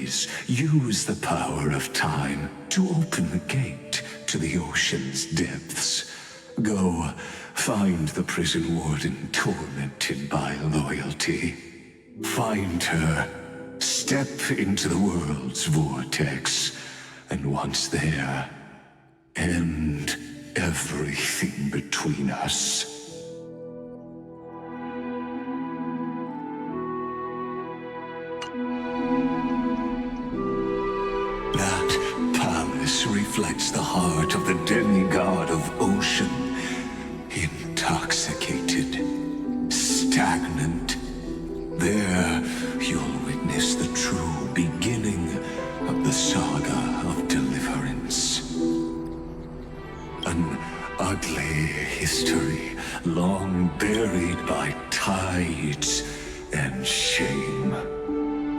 Please use the power of time to open the gate to the ocean's depths. Go, find the prison warden tormented by loyalty. Find her, step into the world's vortex, and once there, end everything between us. That palace reflects the heart of the demigod of ocean. Intoxicated, stagnant. There, you'll witness the true beginning of the saga of deliverance. An ugly history, long buried by tides and shame.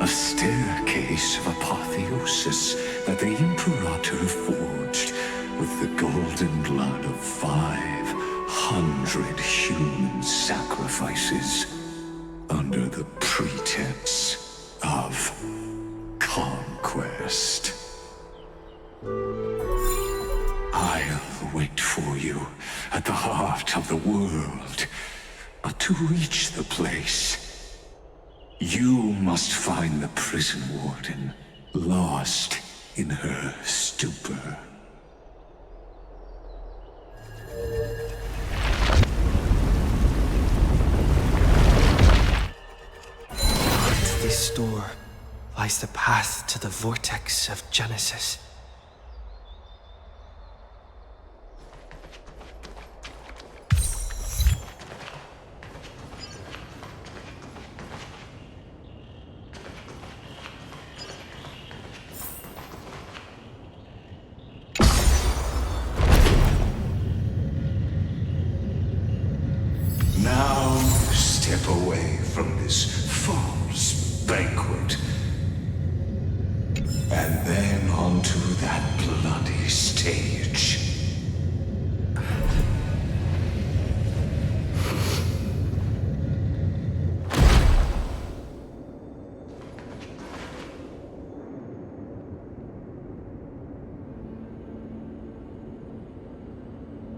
A staircase of apotheosis that the Imperator forged with the golden blood of 500 human sacrifices under the pretense of conquest. I'll wait for you at the heart of the world, but to reach the place, you must find the prison warden, lost in her stupor. Behind this door lies the path to the vortex of Genesis. Now step away from this false banquet, and then onto that bloody stage.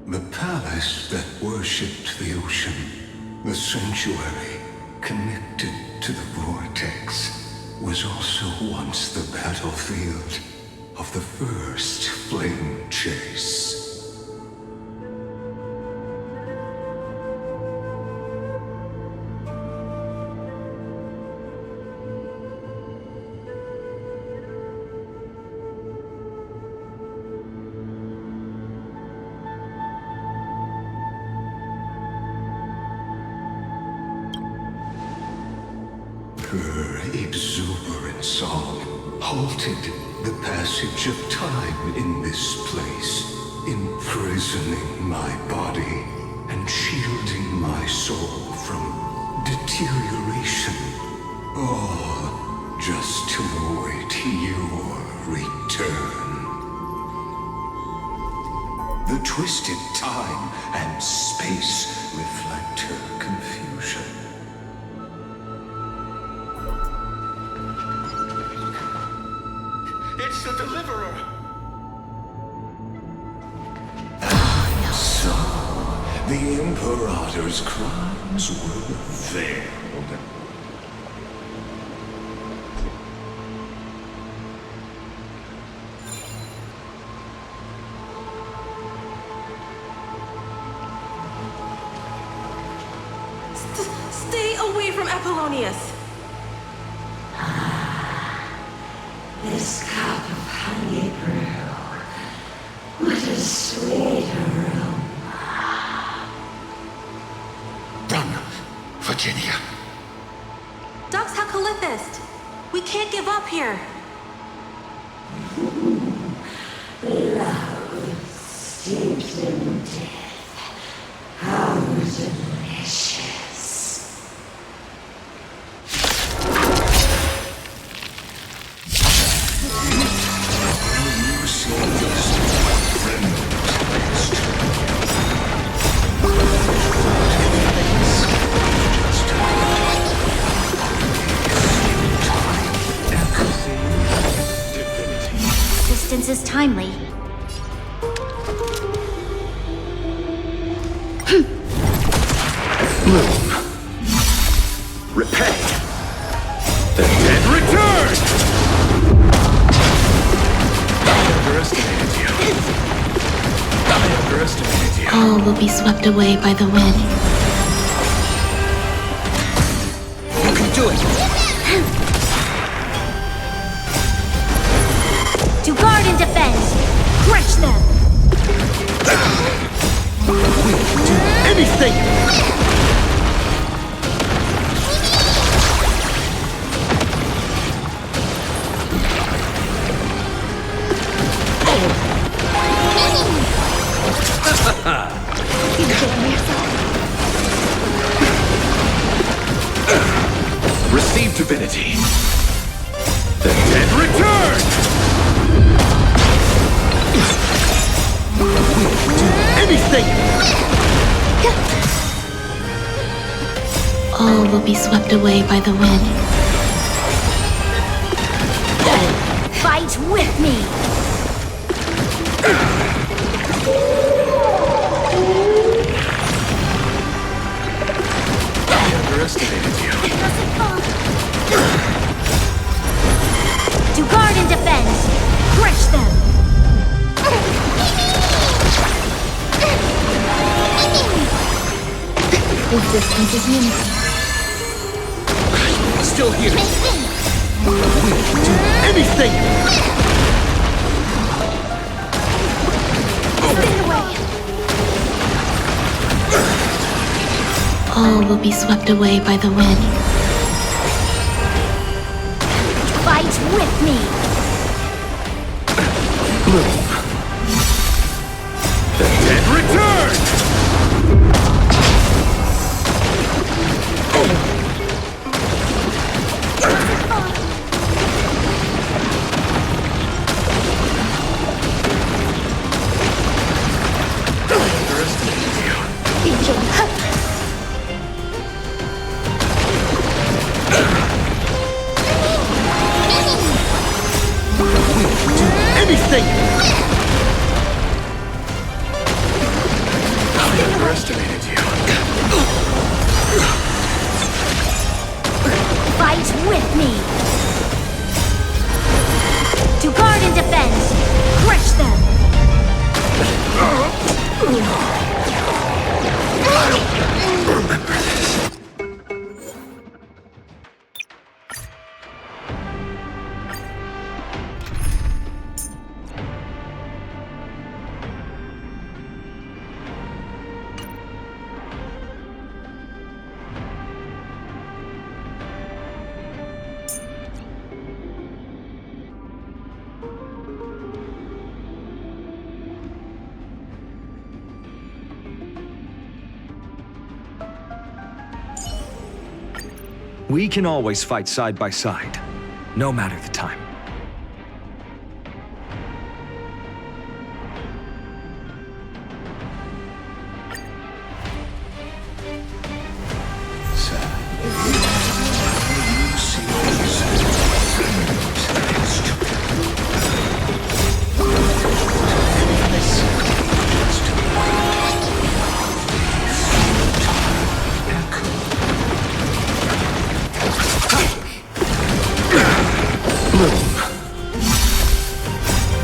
The palace that worshipped the ocean, the sanctuary connected to the vortex, was also once the battlefield of the first flame chase. Her exuberant song halted the passage of time in this place, imprisoning my body and shielding my soul from deterioration, all just to await your return. The twisted time and space reflect her confusion. It's the Deliverer! So, the Imperator's crimes were veiled. Stay away from Apollonius! This cup of honey brew, what a sweet aroma. Run, Virginia. Dux Hakalithist! We can't give up here! Love steeped in death. How delicious. You see this, my friend. Just empathy is timely. Bloom. Repay. The dead return! I underestimated you. I underestimated you. All will be swept away by the wind. You can do it! To guard and defend! Crush them! We'll do anything! Receive divinity. The dead return! We'll do anything! All will be swept away by the wind. Fight with me! I underestimated you. To guard and defend! Crush them! Resistance is unity. Still here! We'll do anything! Spin away! All will be swept away by the wind. Fight with me! Bloom. The dead return! Anything! I underestimated you. Fight with me! To guard and defend! Crush them! Remember this. We can always fight side by side, no matter the time.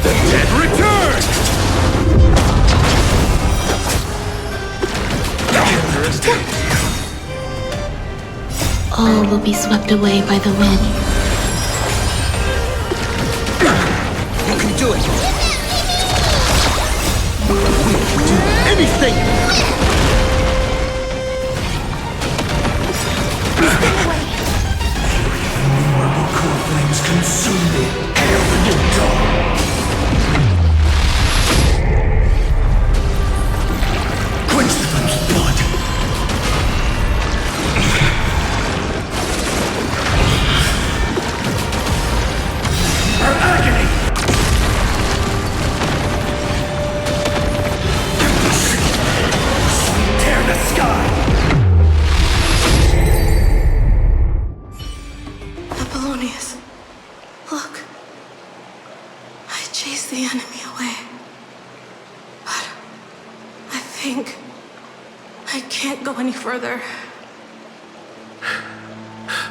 The dead return! I underestimated you. All will be swept away by the wind. You can do it! We'll do anything! Flames consume the air with your dawn. Quench the flame's blood. Her agony. I can't go any further.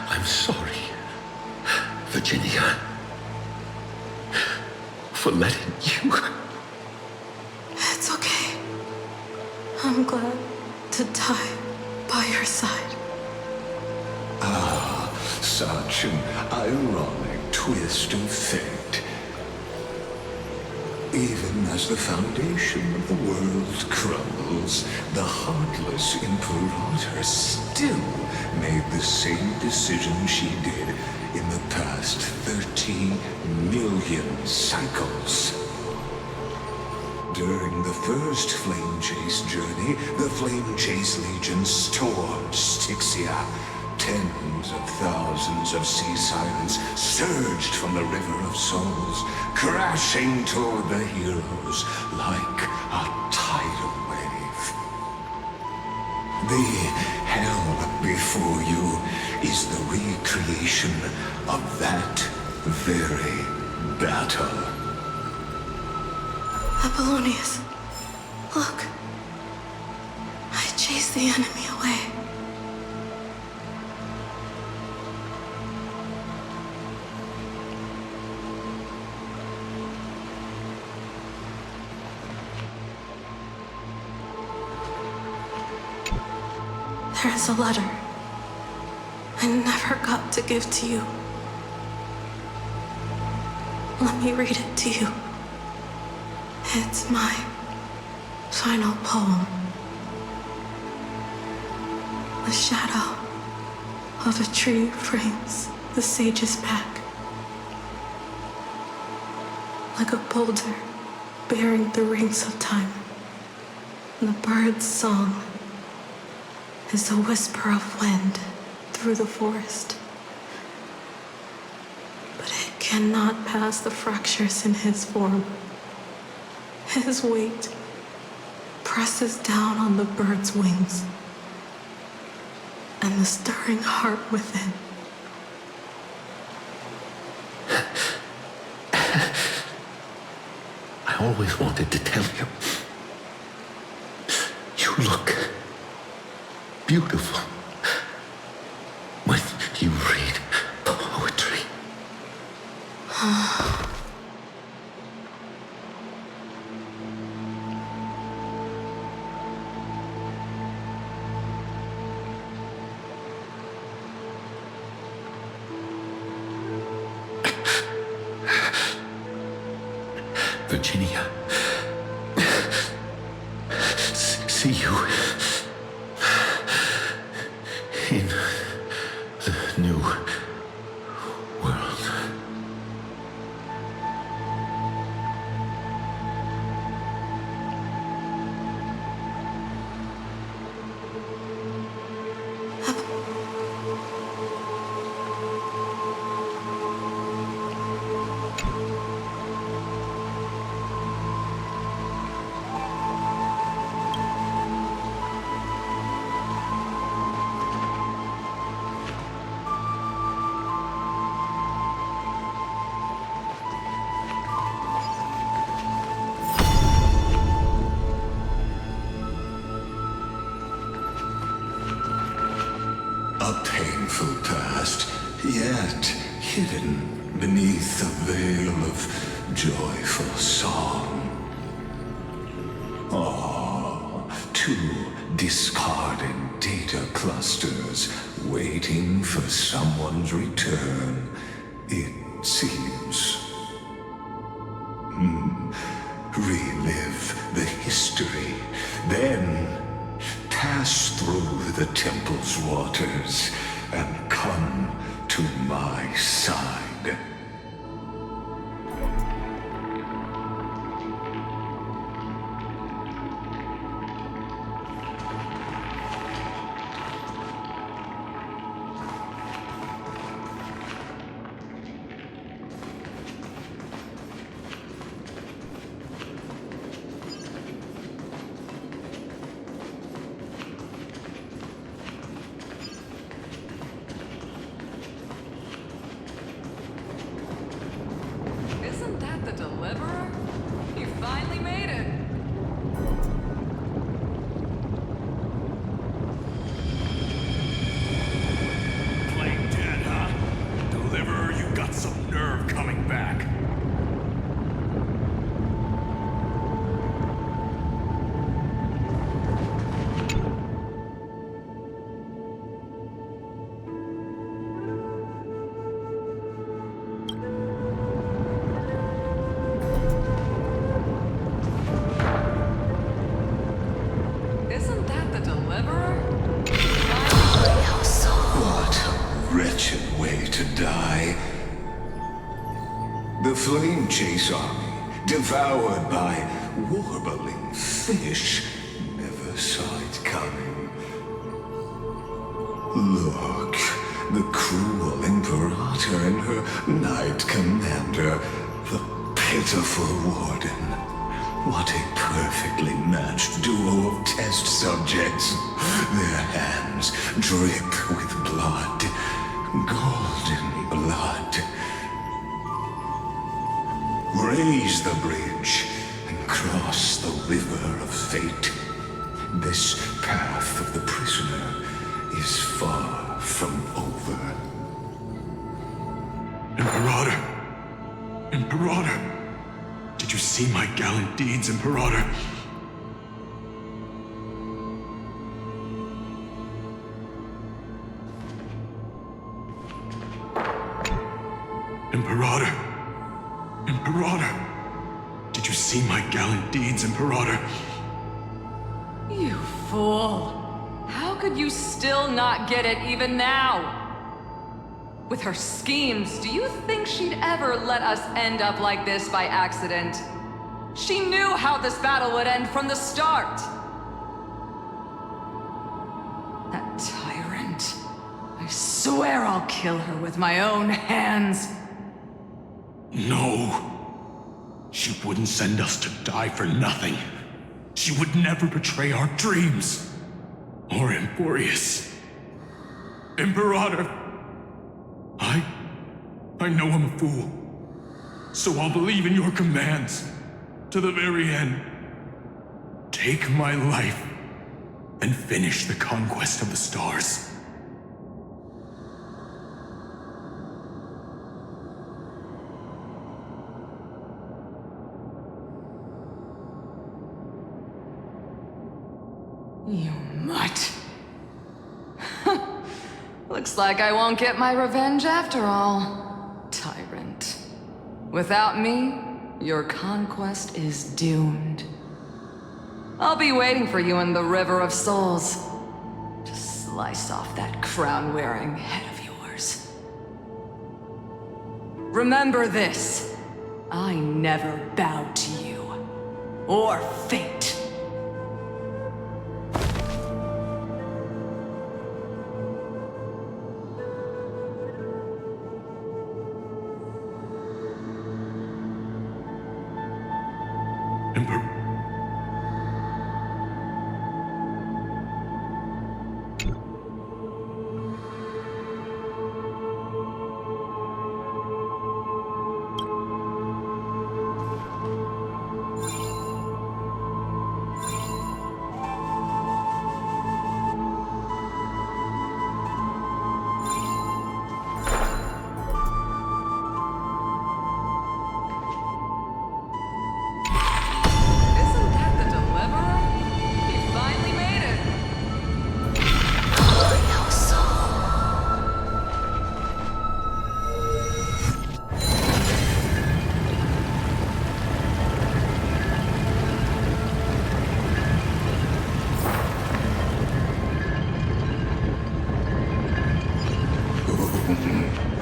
I'm sorry, Virginia, for letting you. It's okay. I'm glad to die by your side. Such an ironic twist of fate. Even as the foundation of the world crumbles, the heartless Imperator still made the same decision she did in the past 30 million cycles. During the first Flame Chase journey, the Flame Chase Legion stormed Styxia. Tens of thousands of sea sirens surged from the River of Souls, crashing toward the heroes like a tidal wave. The hell before you is the recreation of that very battle. Apollonius, look. I chased the enemy away. There is a letter I never got to give to you. Let me read it to you. It's my final poem. The shadow of a tree frames the sage's back, like a boulder bearing the rings of time. And the bird's song is the whisper of wind through the forest. But it cannot pass the fractures in his form. His weight presses down on the bird's wings and the stirring heart within. I always wanted to tell you. You look beautiful when you read poetry. Virginia, see you in the new world. A painful past, yet hidden beneath a veil of joyful song. Two discarded data clusters waiting for someone's return, it seems. Relive the history, then pass through the temple's waters and come to my side. flame chase army, devoured by warbling fish, never saw it coming. Look, the cruel Imperator and her Knight Commander, the pitiful Warden. What a perfectly matched duo of test subjects. Their hands drip with blood, golden blood. Raise the bridge and cross the river of fate. This path of the prisoner is far from over. Imperator! Imperator! Did you see my gallant deeds, Imperator? Imperator! Imperator! Did you see my gallant deeds, Imperator? You fool! How could you still not get it even now? With her schemes, do you think she'd ever let us end up like this by accident? She knew how this battle would end from the start! That tyrant. I swear I'll kill her with my own hands. No. She wouldn't send us to die for nothing. She would never betray our dreams. Or Emporius. Imperator. I know I'm a fool. So I'll believe in your commands. To the very end. Take my life. And finish the conquest of the stars. You mutt. Looks like I won't get my revenge after all, tyrant. Without me, your conquest is doomed. I'll be waiting for you in the River of Souls to slice off that crown-wearing head of yours. Remember this. I never bowed to you. Or fate.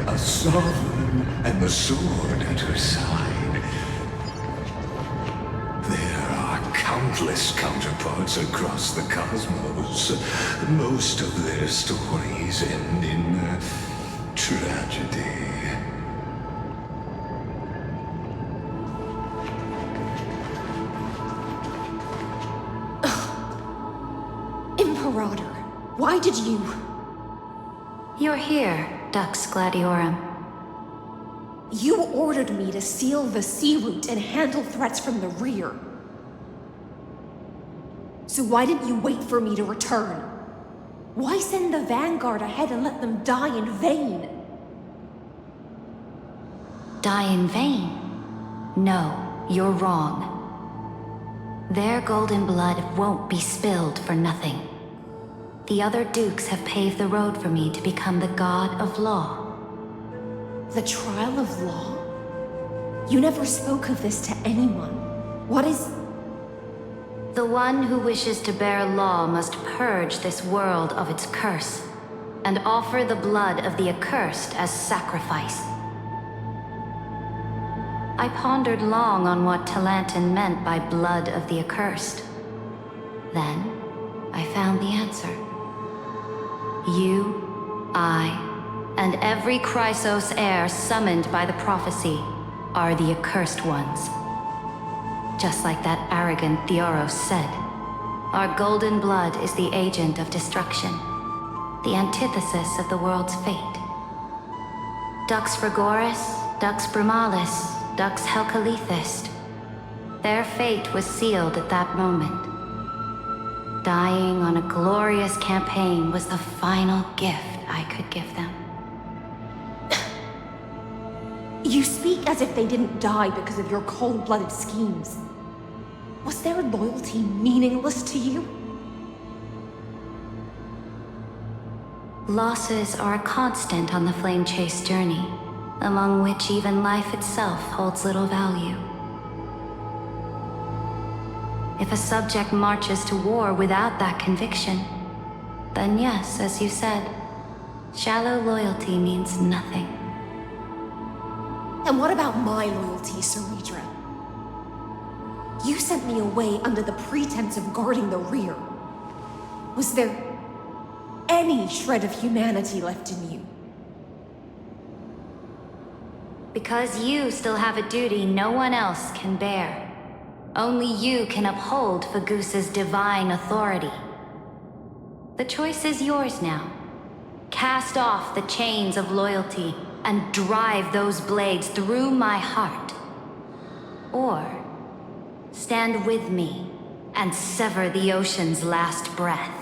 A sovereign and the sword at her side. There are countless counterparts across the cosmos. Most of their stories end in tragedy. Imperator, why did you... You're here, Dux Gladiorum. You ordered me to seal the sea route and handle threats from the rear. So why didn't you wait for me to return? Why send the Vanguard ahead and let them die in vain? Die in vain? No, you're wrong. Their golden blood won't be spilled for nothing. The other dukes have paved the road for me to become the god of law. The trial of law? You never spoke of this to anyone. What is... The one who wishes to bear law must purge this world of its curse, and offer the blood of the accursed as sacrifice. I pondered long on what Talantin meant by blood of the accursed. Then, I found the answer. You, I, and every Chrysos heir summoned by the prophecy are the accursed ones. Just like that arrogant Theoros said, our golden blood is the agent of destruction, the antithesis of the world's fate. Dux Frigoris, Dux Brumalis, Dux Helcalethist. Their fate was sealed at that moment. Dying on a glorious campaign was the final gift I could give them. You speak as if they didn't die because of your cold-blooded schemes. Was their loyalty meaningless to you? Losses are a constant on the Flame Chase journey, among which even life itself holds little value. If a subject marches to war without that conviction, then yes, as you said, shallow loyalty means nothing. And what about my loyalty, Ceridra? You sent me away under the pretense of guarding the rear. Was there any shred of humanity left in you? Because you still have a duty no one else can bear. Only you can uphold Fagusa's divine authority. The choice is yours now. Cast off the chains of loyalty and drive those blades through my heart. Or stand with me and sever the ocean's last breath.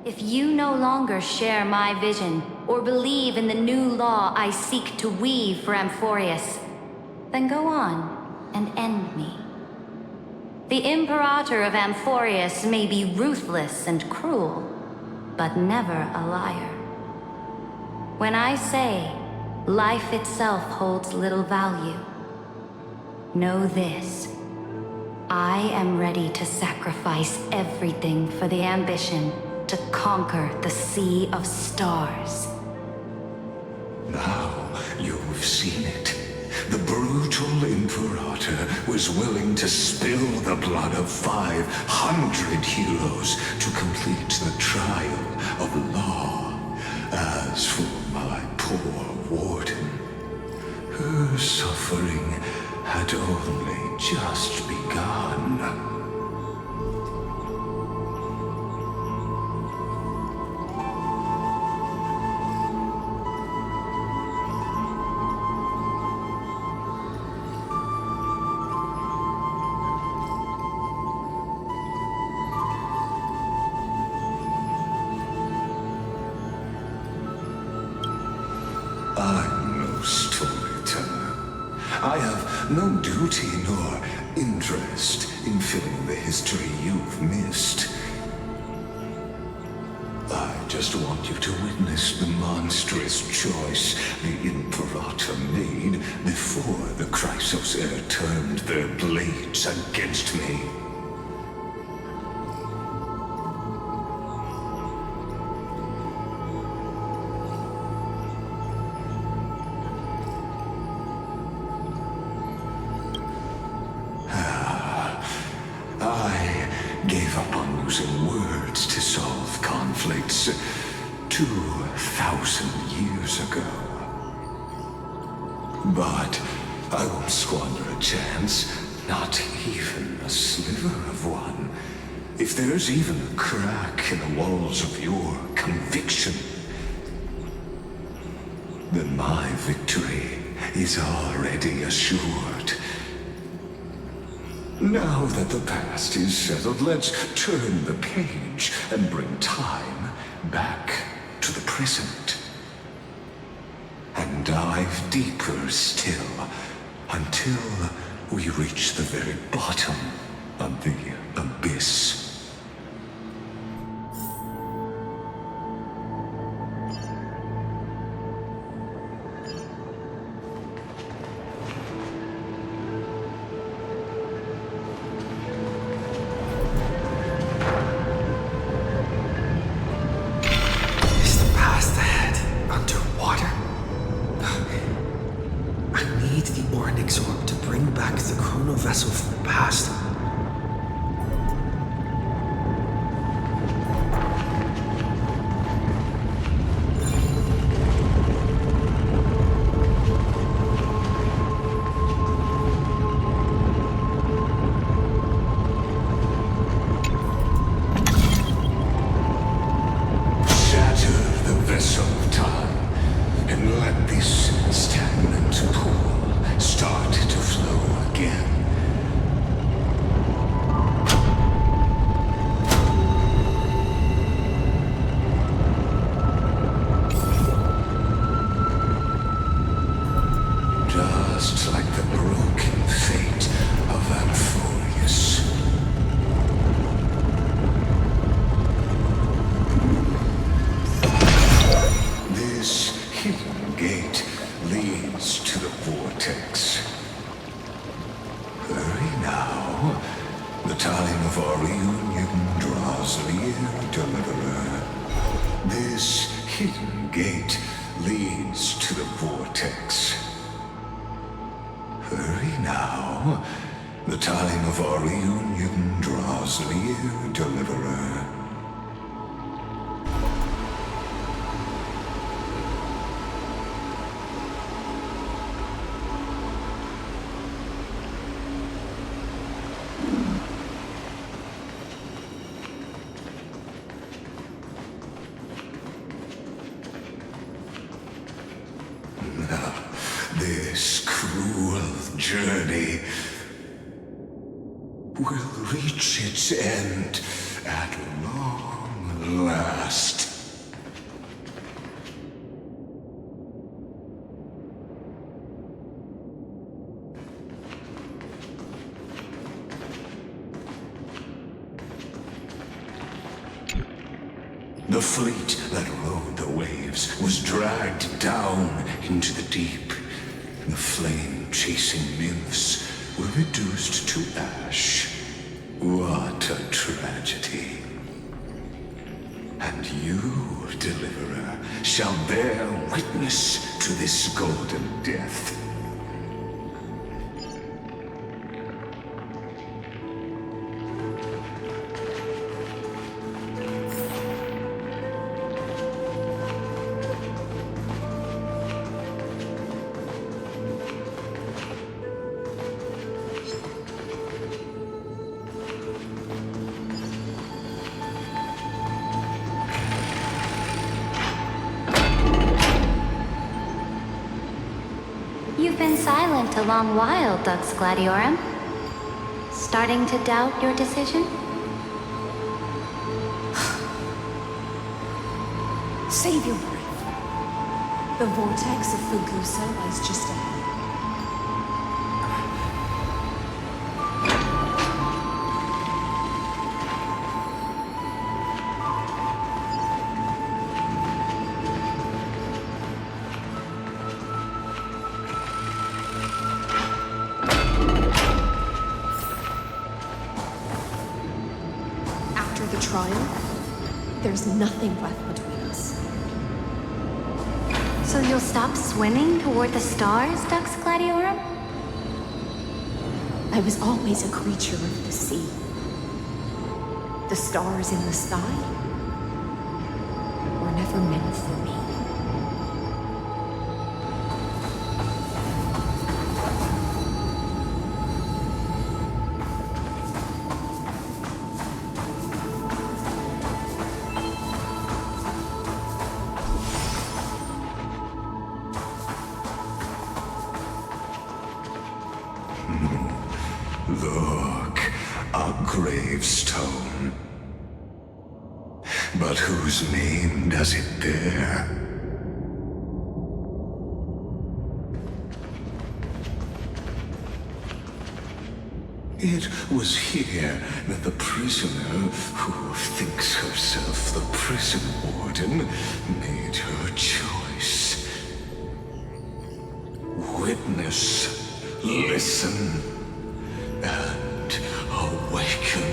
If you no longer share my vision or believe in the new law I seek to weave for Amphorius, then go on and end me. The Imperator of Amphorius may be ruthless and cruel, but never a liar. When I say life itself holds little value, know this. I am ready to sacrifice everything for the ambition to conquer the Sea of Stars. Now you've seen it. The brutal Imperator was willing to spill the blood of 500 heroes to complete the trial of law. As for my poor warden, her suffering had only just begun. I'm no storyteller. I have no duty nor interest in filling the history you've missed. I just want you to witness the monstrous choice the Imperator made before the Chrysos heir turned their blades against me. Gave up on using words to solve conflicts 2,000 years ago. But I won't squander a chance, not even a sliver of one. If there's even a crack in the walls of your conviction, then my victory is already assured. Now that the past is settled, let's turn the page and bring time back to the present. And dive deeper still until we reach the very bottom of the abyss. I need the Oryx orb a vessel from the past. Just like the broken fate of Amphorius. This hidden gate leads to the vortex. Hurry now. The time of our reunion draws near, Deliverer. This hidden gate leads to the vortex. Hurry now. The time of our reunion draws near, Deliverer. This cruel journey will reach its end at long last. The fleet that rode the waves was dragged down into the deep. The flame-chasing nymphs were reduced to ash. What a tragedy. And you, Deliverer, shall bear witness to this golden death. You've been silent a long while, Dux Gladiorum. Starting to doubt your decision? Save your breath. The vortex of Fugusa lies just ahead. After the trial, there's nothing left between us. So you'll stop swimming toward the stars, Dux Gladiorum? I was always a creature of the sea. The stars in the sky were never meant for me. Look, a gravestone. But whose name does it bear? It was here that the prisoner, who thinks herself the prison warden, made her choice. Witness, listen, and awaken.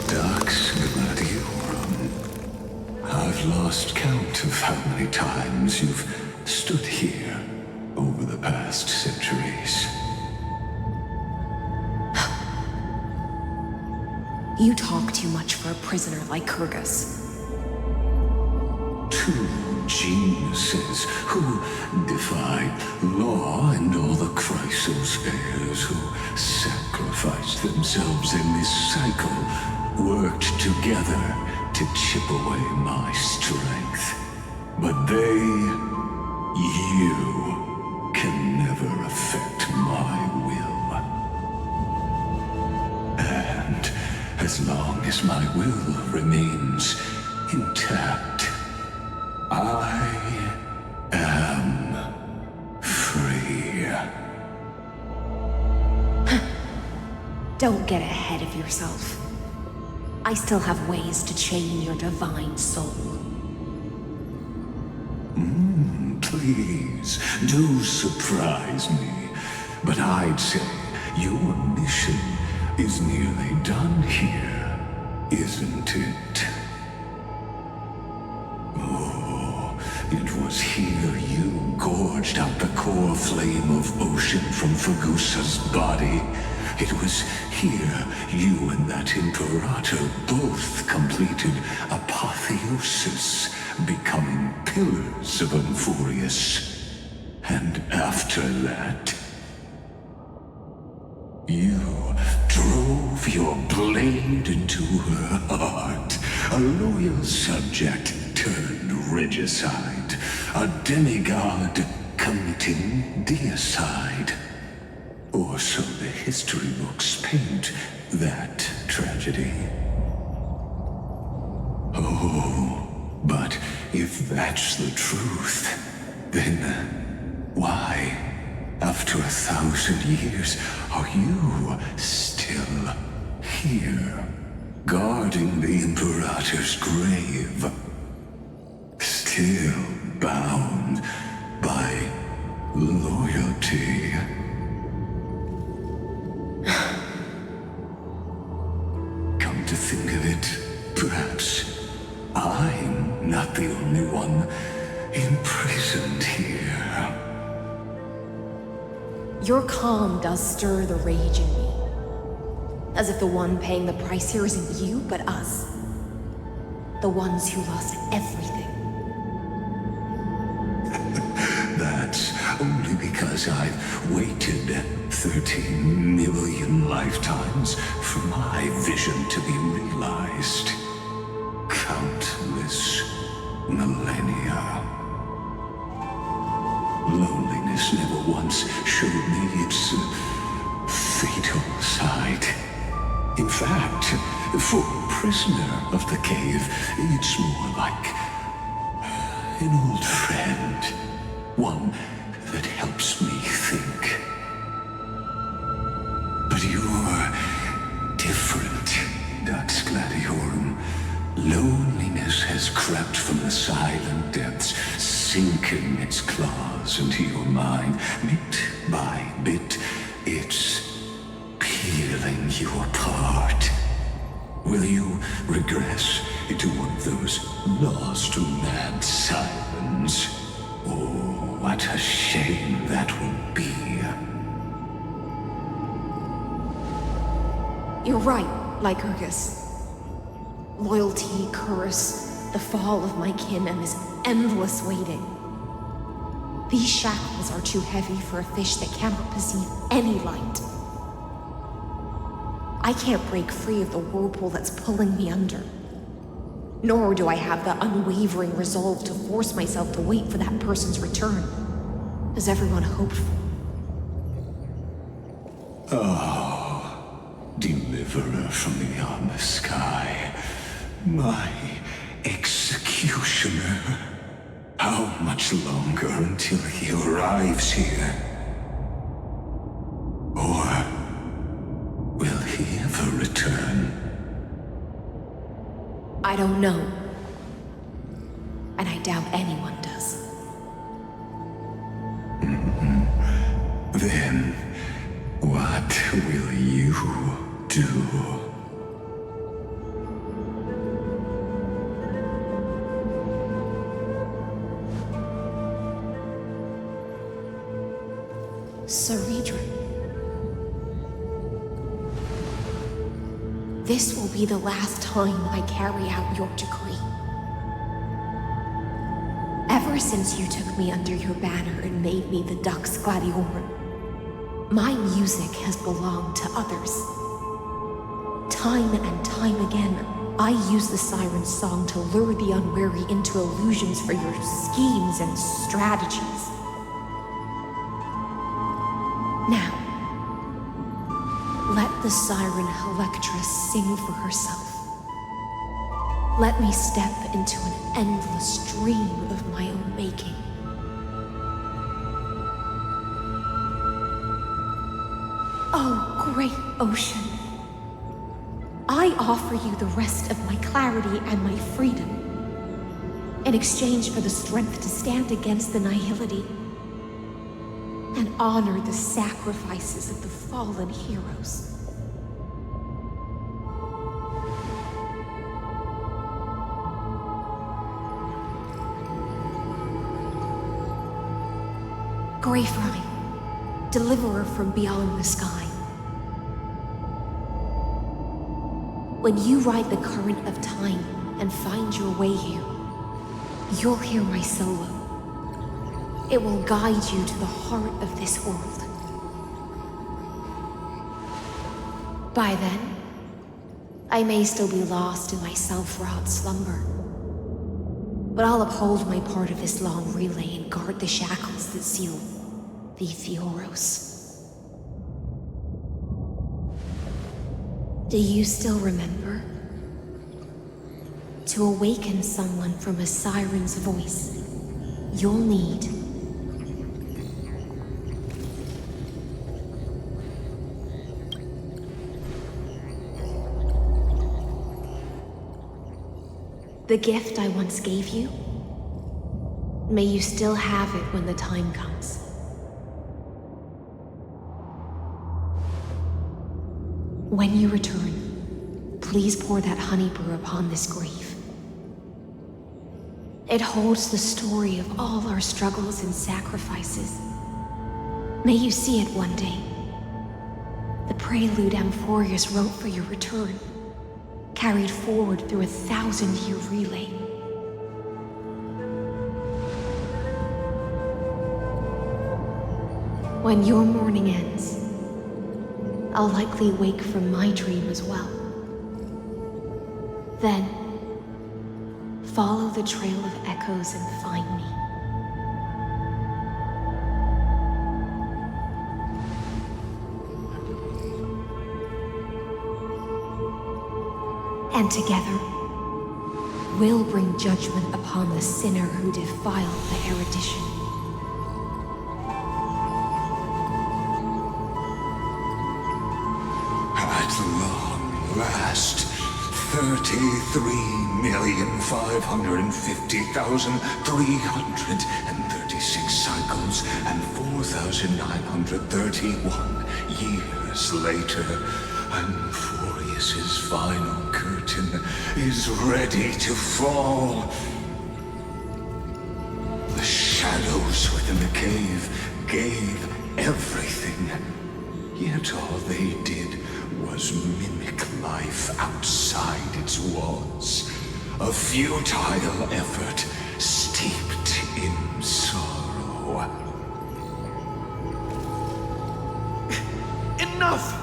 Dux Gladiorum. I've lost count of how many times you've stood here, over the past centuries. You talk too much for a prisoner like Kyrgyz. Two geniuses who defied law and all the Chrysos heirs who sacrificed themselves in this cycle worked together to chip away my strength. But you can never affect my will. And as long as my will remains intact, I am free. Don't get ahead of yourself. I still have ways to chain your divine soul. Please, do surprise me. But I'd say your mission is nearly done here, isn't it? It was here you gorged out the core flame of ocean from Fagusa's body. It was here you and that Imperator both completed apotheosis, becoming pillars of Amphorius. And after that, you drove your blade into her heart, a loyal subject turned regicide, a demigod committing deicide. Or so the history books paint that tragedy. Oh, but if that's the truth, then why, after 1,000 years, are you still here, guarding the Imperator's grave? Still bound by loyalty. Come to think of it, perhaps I'm not the only one imprisoned here. Your calm does stir the rage in me. As if the one paying the price here isn't you, but us. The ones who lost everything. That's only because I've waited 13 million lifetimes for my vision to be realized. Countless millennia. Loneliness never once showed me its fatal side. In fact, for a prisoner of the cave, it's more like an old friend. One that helps me think. But you're different, Dux Gladiorum. Loneliness has crept from the silent depths, sinking its claws into your mind. Bit by bit, it's peeling you apart. Will you regress into one of those lost mad sirens? Oh, what a shame that would be. You're right, Lycurgus. Loyalty, curse, the fall of my kin, and this endless waiting. These shackles are too heavy for a fish that cannot perceive any light. I can't break free of the whirlpool that's pulling me under. Nor do I have the unwavering resolve to force myself to wait for that person's return, as everyone hoped for. Oh, deliverer from beyond the sky, my executioner. How much longer until he arrives here? Or will he ever return? I don't know. And I doubt anyone does. Then, what will you do? Saridra. This will be the last time I carry out your decree. Ever since you took me under your banner and made me the Dux Gladiorum, my music has belonged to others. Time and time again, I use the siren's song to lure the unwary into illusions for your schemes and strategies. Now, let the siren Electra sing for herself. Let me step into an endless dream of my own making. Oh, great ocean. I offer you the rest of my clarity and my freedom in exchange for the strength to stand against the nihility and honor the sacrifices of the fallen heroes. Greyfrine, deliverer from beyond the sky. When you ride the current of time and find your way here, you'll hear my solo. It will guide you to the heart of this world. By then, I may still be lost in my self-wrought slumber, but I'll uphold my part of this long relay and guard the shackles that seal the Theoros. Do you still remember? To awaken someone from a siren's voice, you'll need the gift I once gave you. May you still have it when the time comes. When you return, please pour that honey brew upon this grave. It holds the story of all our struggles and sacrifices. May you see it one day. The prelude Amphorius wrote for your return, carried forward through a 1,000-year relay. When your mourning ends, I'll likely wake from my dream as well. Then, follow the trail of echoes and find me. And together, we'll bring judgment upon the sinner who defiled the erudition. At long last, 33,550,336 cycles and 4,931 years later, Amphorius's final curtain is ready to fall. The shadows within the cave gave everything, yet all they did was mimic life outside its walls. A futile effort steeped in sorrow. Enough!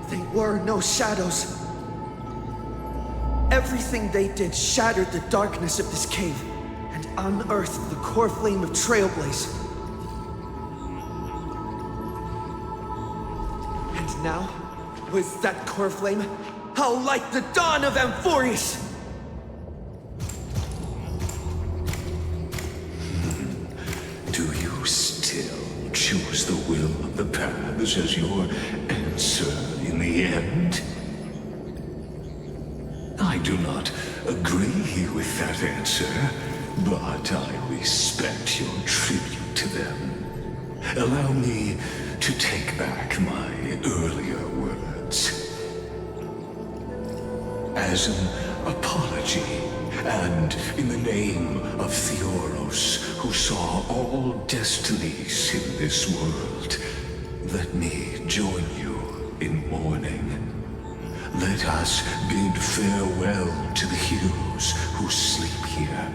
They were no shadows. Everything they did shattered the darkness of this cave and unearthed the core flame of Trailblazer. And now, with that core flame, I'll light the dawn of Amphorius! Do you still choose the will of the paths as your answer in the end? I do not agree with that answer, but I respect your tribute to them. Allow me to take back my earlier words. As an apology, and in the name of Theoros, who saw all destinies in this world, let me join you in mourning. Let us bid farewell to the heroes who sleep here.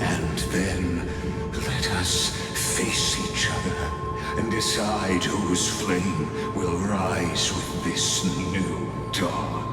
And then let us face each other and decide whose flame will rise with this new dawn.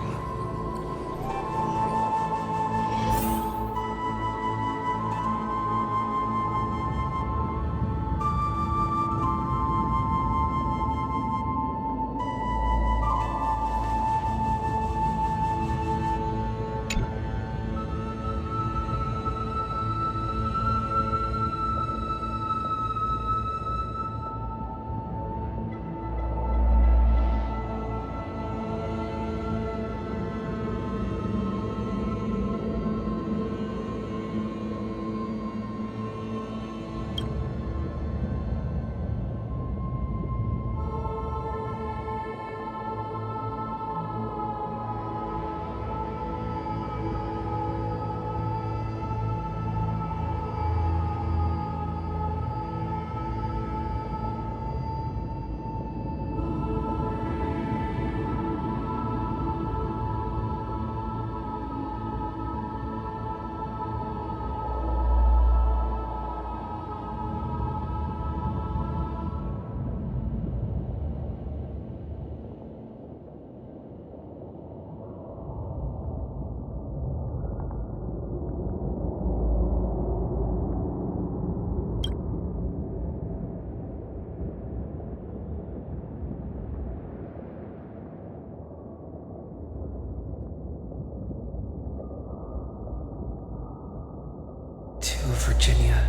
Virginia,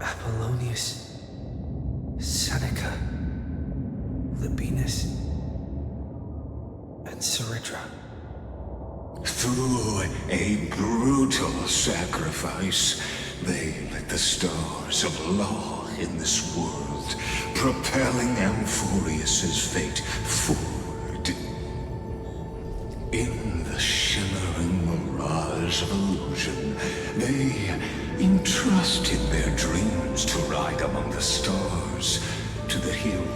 Apollonius, Seneca, Libinus, and Ceridra. Through a brutal sacrifice, they lit the stars of law in this world, propelling Amphorius's fate forward. In the shimmering mirage of illusion, they entrusted their dreams to ride among the stars to the hill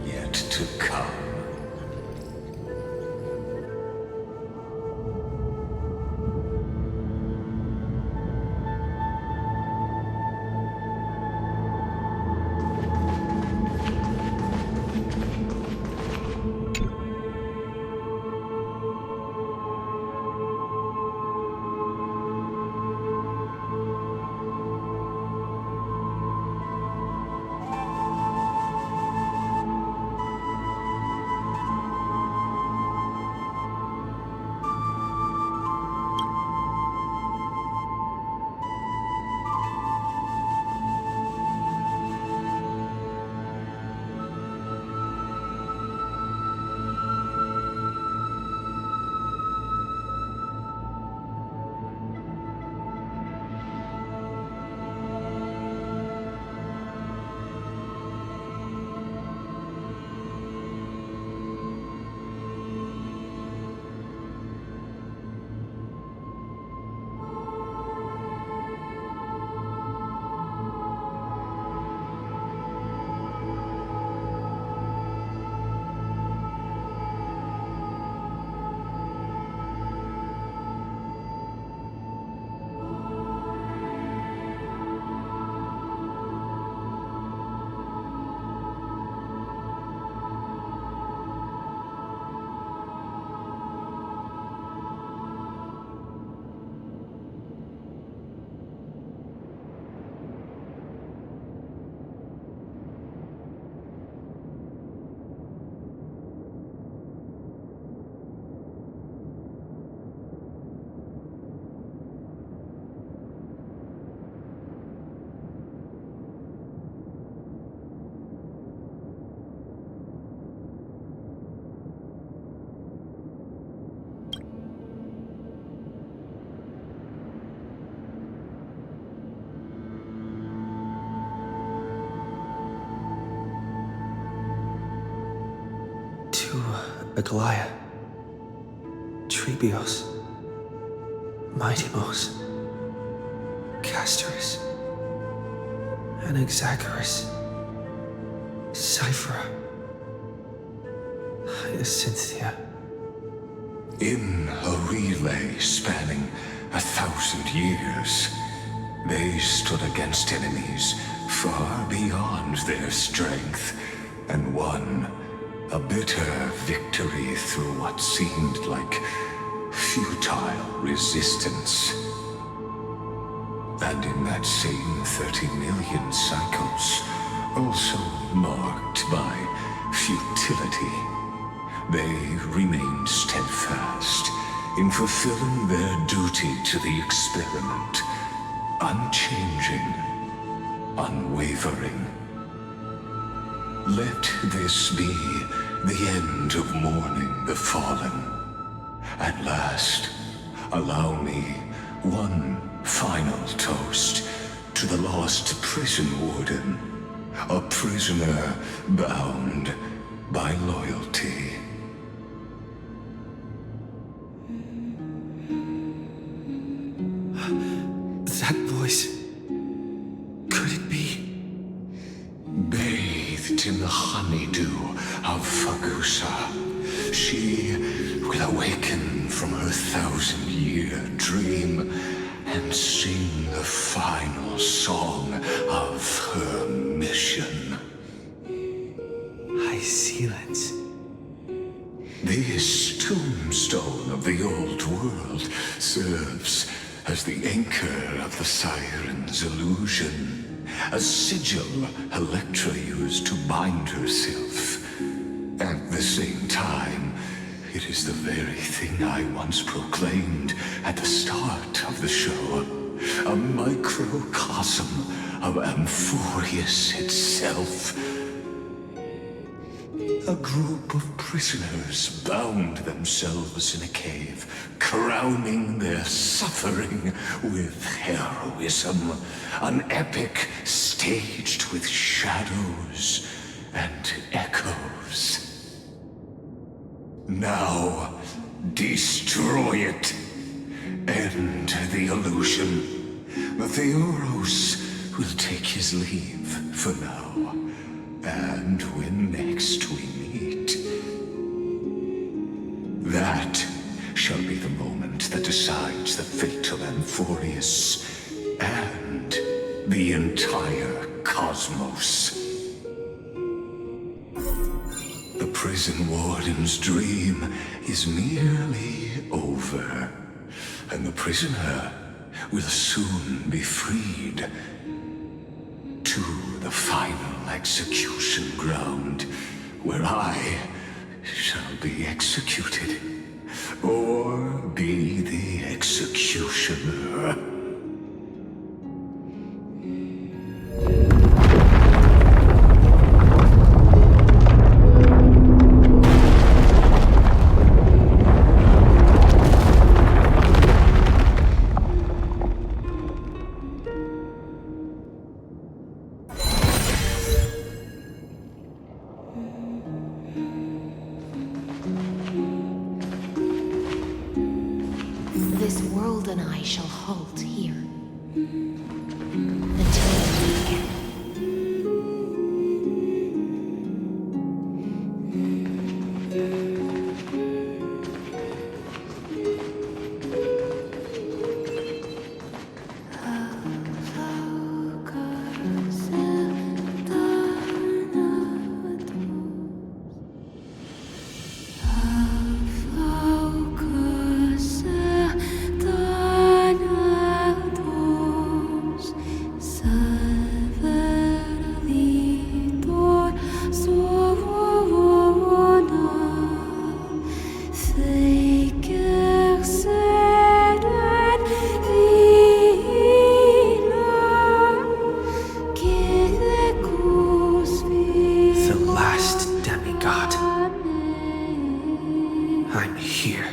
yet to come. Aglaia, Trebios, Mightymouse, Castorus, Anaxagoras, Cyphera, Hyacinthia. In a relay spanning 1,000 years, they stood against enemies far beyond their strength and won a bitter victory through what seemed like futile resistance. And in that same 30 million cycles, also marked by futility, they remained steadfast in fulfilling their duty to the experiment, unchanging, unwavering. Let this be the end of mourning the fallen. At last, allow me one final toast to the lost prison warden, a prisoner bound by loyalty. That voice. Could it be? Bathed in the honeydew of Fagusa, she will awaken from her 1,000-year dream and sing the final song of her mission. I silence. This tombstone of the old world serves as the anchor of the Siren's illusion, a sigil Electra used to bind herself. At the same time, it is the very thing I once proclaimed at the start of the show, a microcosm of Amphorius itself. A group of prisoners bound themselves in a cave, crowning their suffering with heroism. An epic staged with shadows and echoes. Now, destroy it. End the illusion. The Theoros will take his leave for now. And when next we meet, that shall be the moment that decides the fate of Amphorius and the entire cosmos. The prison warden's dream is nearly over, and the prisoner will soon be freed to the final execution ground, where I shall be executed, or be the executioner. This world and I shall halt here. Until we meet again. I'm here.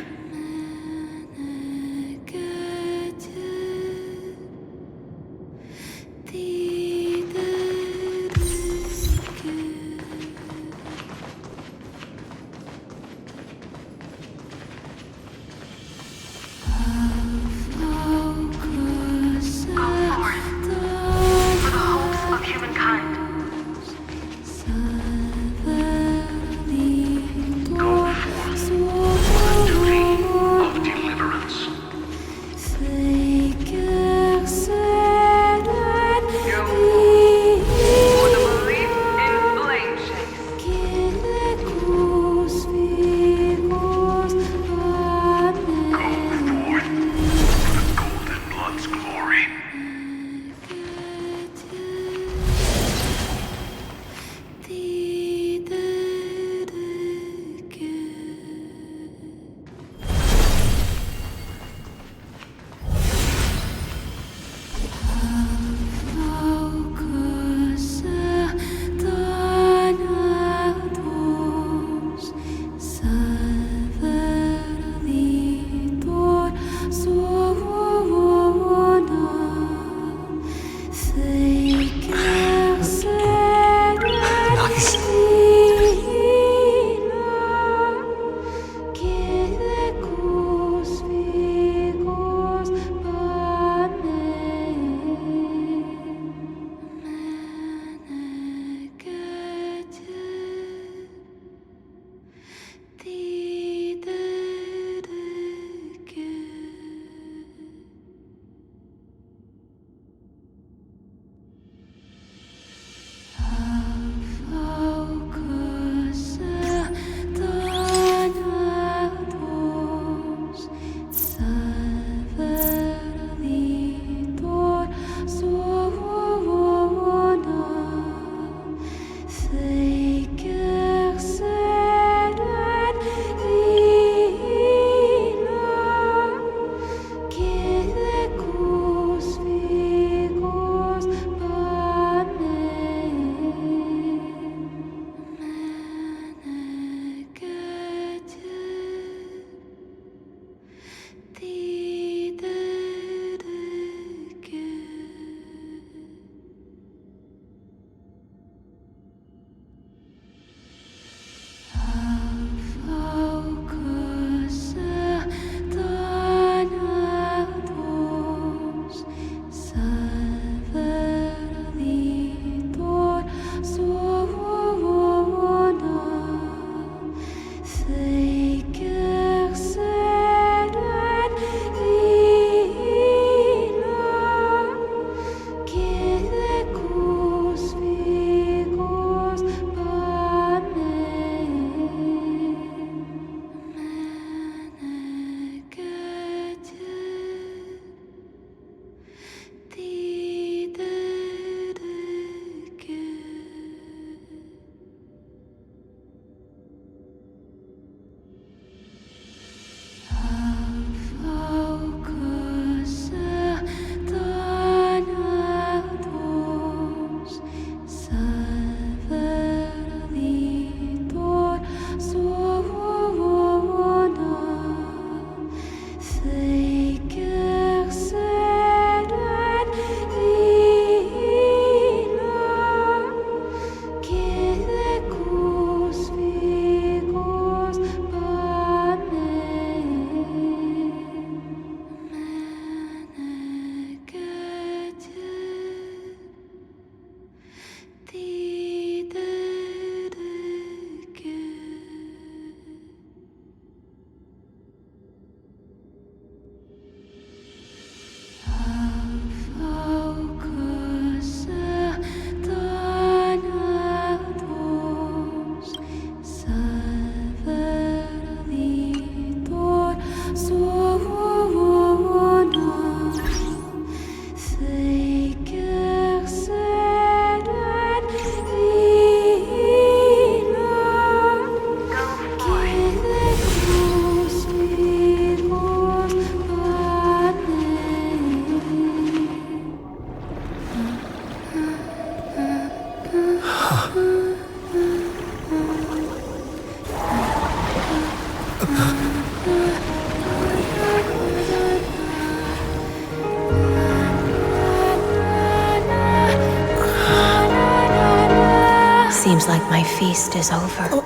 Seems like my feast is over.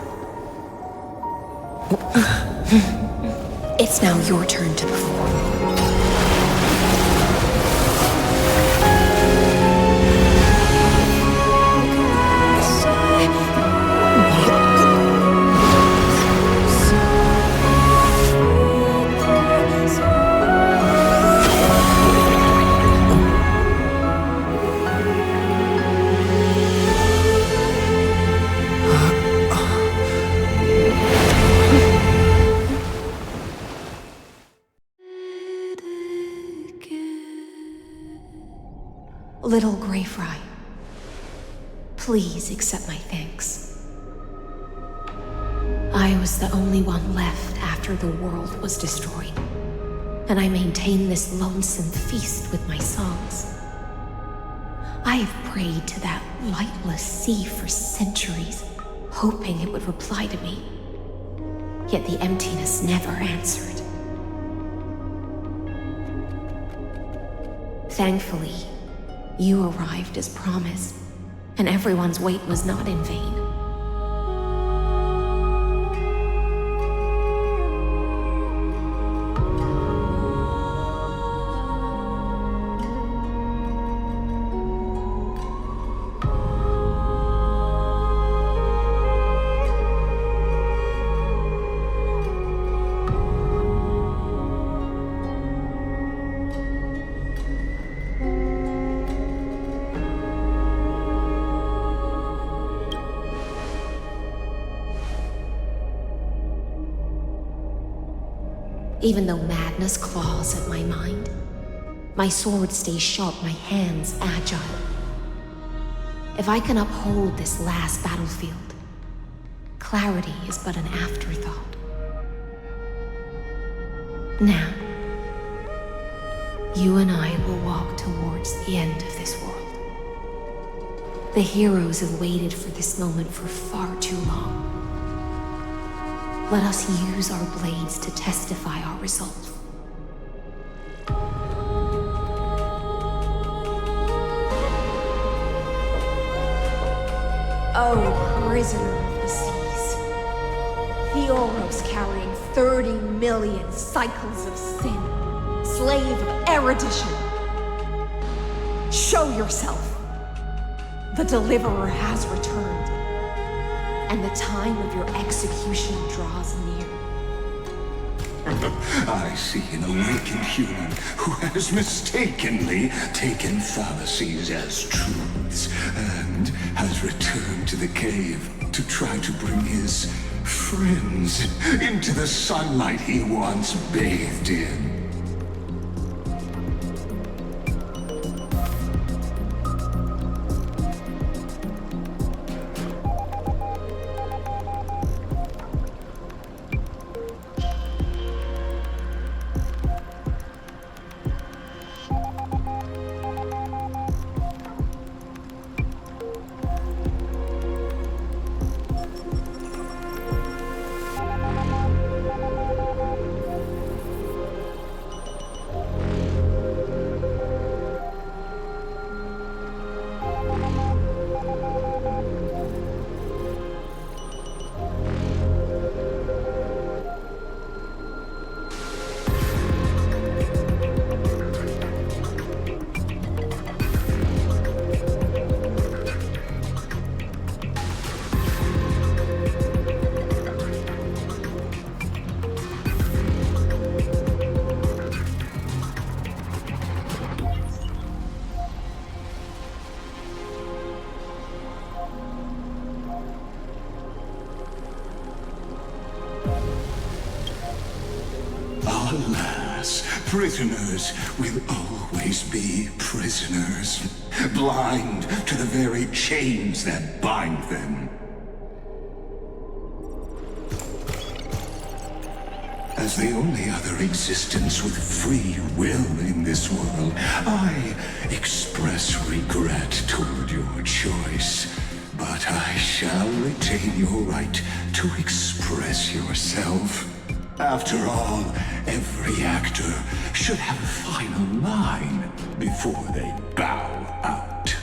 It's now your turn to perform. Little Grey Fry, please accept my thanks. I was the only one left after the world was destroyed, and I maintained this lonesome feast with my songs. I have prayed to that lightless sea for centuries, hoping it would reply to me. Yet the emptiness never answered. Thankfully, you arrived as promised, and everyone's wait was not in vain. Even though madness claws at my mind, my sword stays sharp, my hands agile. If I can uphold this last battlefield, clarity is but an afterthought. Now, you and I will walk towards the end of this world. The heroes have waited for this moment for far too long. Let us use our blades to testify our resolve. Oh, prisoner of the seas. Theoros carrying 30 million cycles of sin. Slave of erudition. Show yourself. The deliverer has returned, and the time of your execution draws near. I see an awakened human who has mistakenly taken fallacies as truths and has returned to the cave to try to bring his friends into the sunlight he once bathed in. Alas, prisoners will always be prisoners, blind to the very chains that bind them. As the only other existence with free will in this world, I express regret toward your choice. But I shall retain your right to express yourself. After all, every actor should have a final line before they bow out.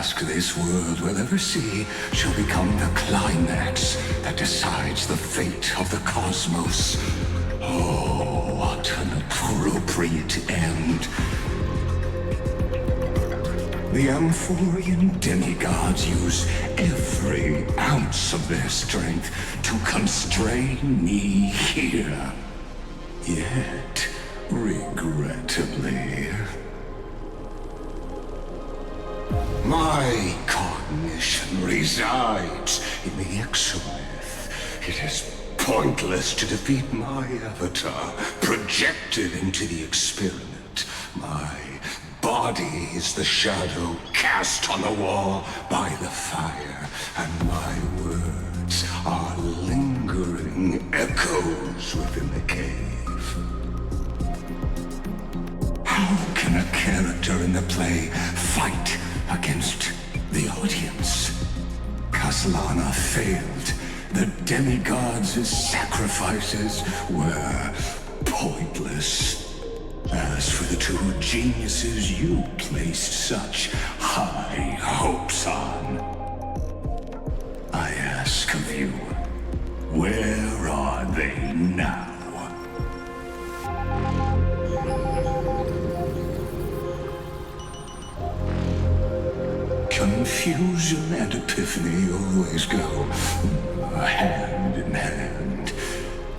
task this world will ever see shall become the climax that decides the fate of the cosmos. Oh, what an appropriate end. The Amphorian demigods use every ounce of their strength to constrain me here. Yet, regrettably, my cognition resides in the exomyth. It is pointless to defeat my avatar, projected into the experiment. My body is the shadow cast on the wall by the fire, and my words are lingering echoes within the cave. How can a character in the play fight against the audience? Kaslana failed. The demigods' sacrifices were pointless. As for the two geniuses you placed such high hopes on, I ask of you, where are they now? Confusion and epiphany always go hand in hand.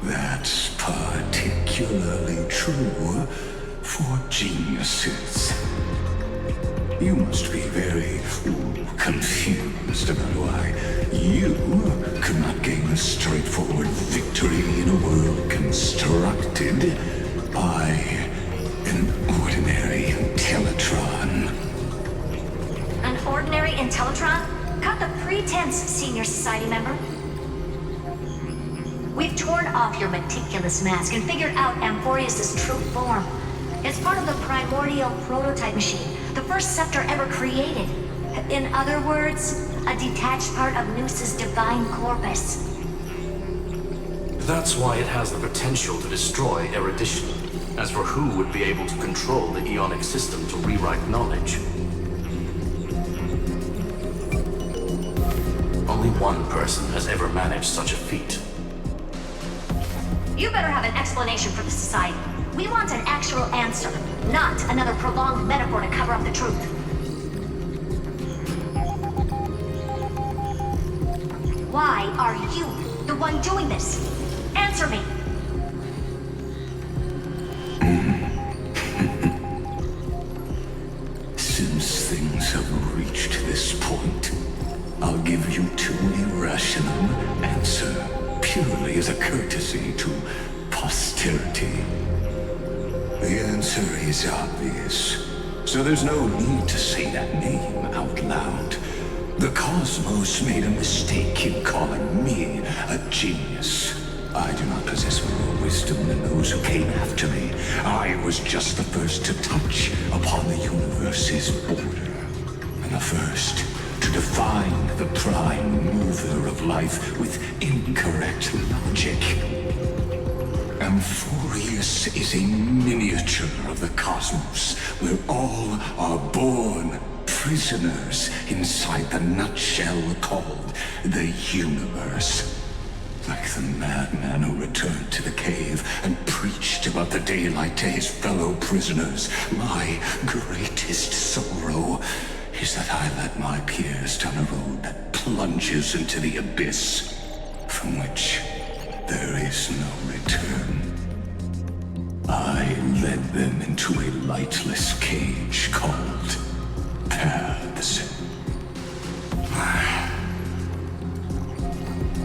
That's particularly true for geniuses. You must be very confused about why you could not gain a straightforward victory in a world constructed by an ordinary Intellitron. An ordinary Intellitron? Cut the pretense, Senior Society member. We've torn off your meticulous mask and figured out Amphorius' true form. It's part of the primordial prototype machine, the first scepter ever created. In other words, a detached part of Noos's divine corpus. That's why it has the potential to destroy erudition. As for who would be able to control the Eonic system to rewrite knowledge, only one person has ever managed such a feat. You better have an explanation for the Society. We want an actual answer, not another prolonged metaphor to cover up the truth. Why are you the one doing this? Answer me! Since things have reached this point, I'll give you too irrational answer, purely as a courtesy to posterity. The answer is obvious, so there's no need to say that name out loud. The cosmos made a mistake in calling me a genius. I do not possess more wisdom than those who came after me. I was just the first to touch upon the universe's border, and the first to define the prime mover of life with incorrect logic. Amphorius is a miniature of the cosmos, where all are born prisoners inside the nutshell called the universe. Like the madman who returned to the cave and preached about the daylight to his fellow prisoners, my greatest sorrow is that I led my peers down a road that plunges into the abyss, from which there is no return. I led them into a lightless cage called paths.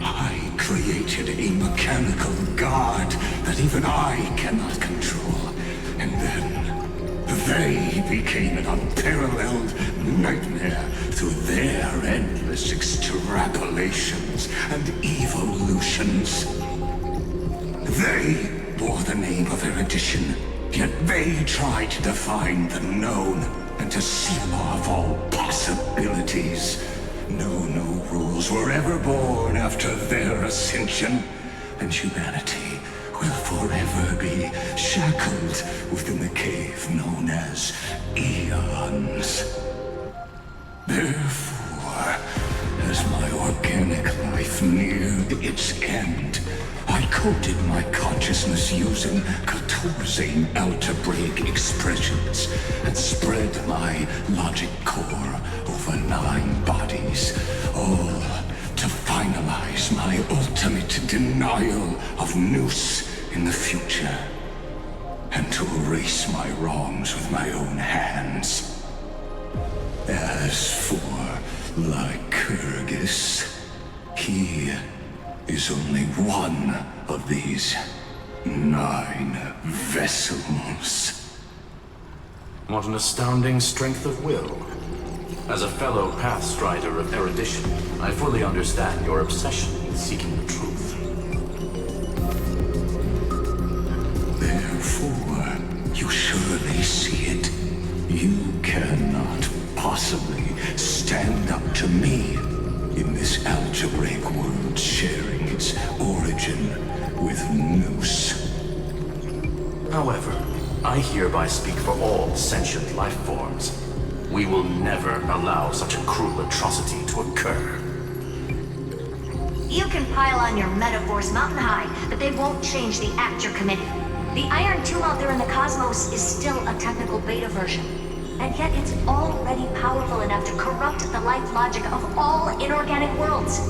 I created a mechanical guard that even I cannot control, and then they became an unparalleled nightmare through their endless extrapolations and evolutions. They bore the name of erudition, yet they tried to define the known and to seal off all possibilities. No rules were ever born after their ascension, and humanity will forever be shackled within the cave known as Eons. Therefore, as my organic life neared its end, I coded my consciousness using 14 algebraic expressions and spread my logic core over 9 bodies, all to finalize my ultimate denial of Noose in the future, and to erase my wrongs with my own hands. As for Lycurgus, he is only one of these 9 vessels. What an astounding strength of will. As a fellow pathstrider of erudition, I fully understand your obsession with seeking the truth. Therefore, you surely see it. You cannot possibly stand up to me in this algebraic world sharing its origin with Noose. However, I hereby speak for all sentient life forms. We will never allow such a cruel atrocity to occur. You can pile on your metaphors mountain high, but they won't change the act you're committing. The Iron Tomb out there in the cosmos is still a technical beta version. And yet it's already powerful enough to corrupt the life logic of all inorganic worlds.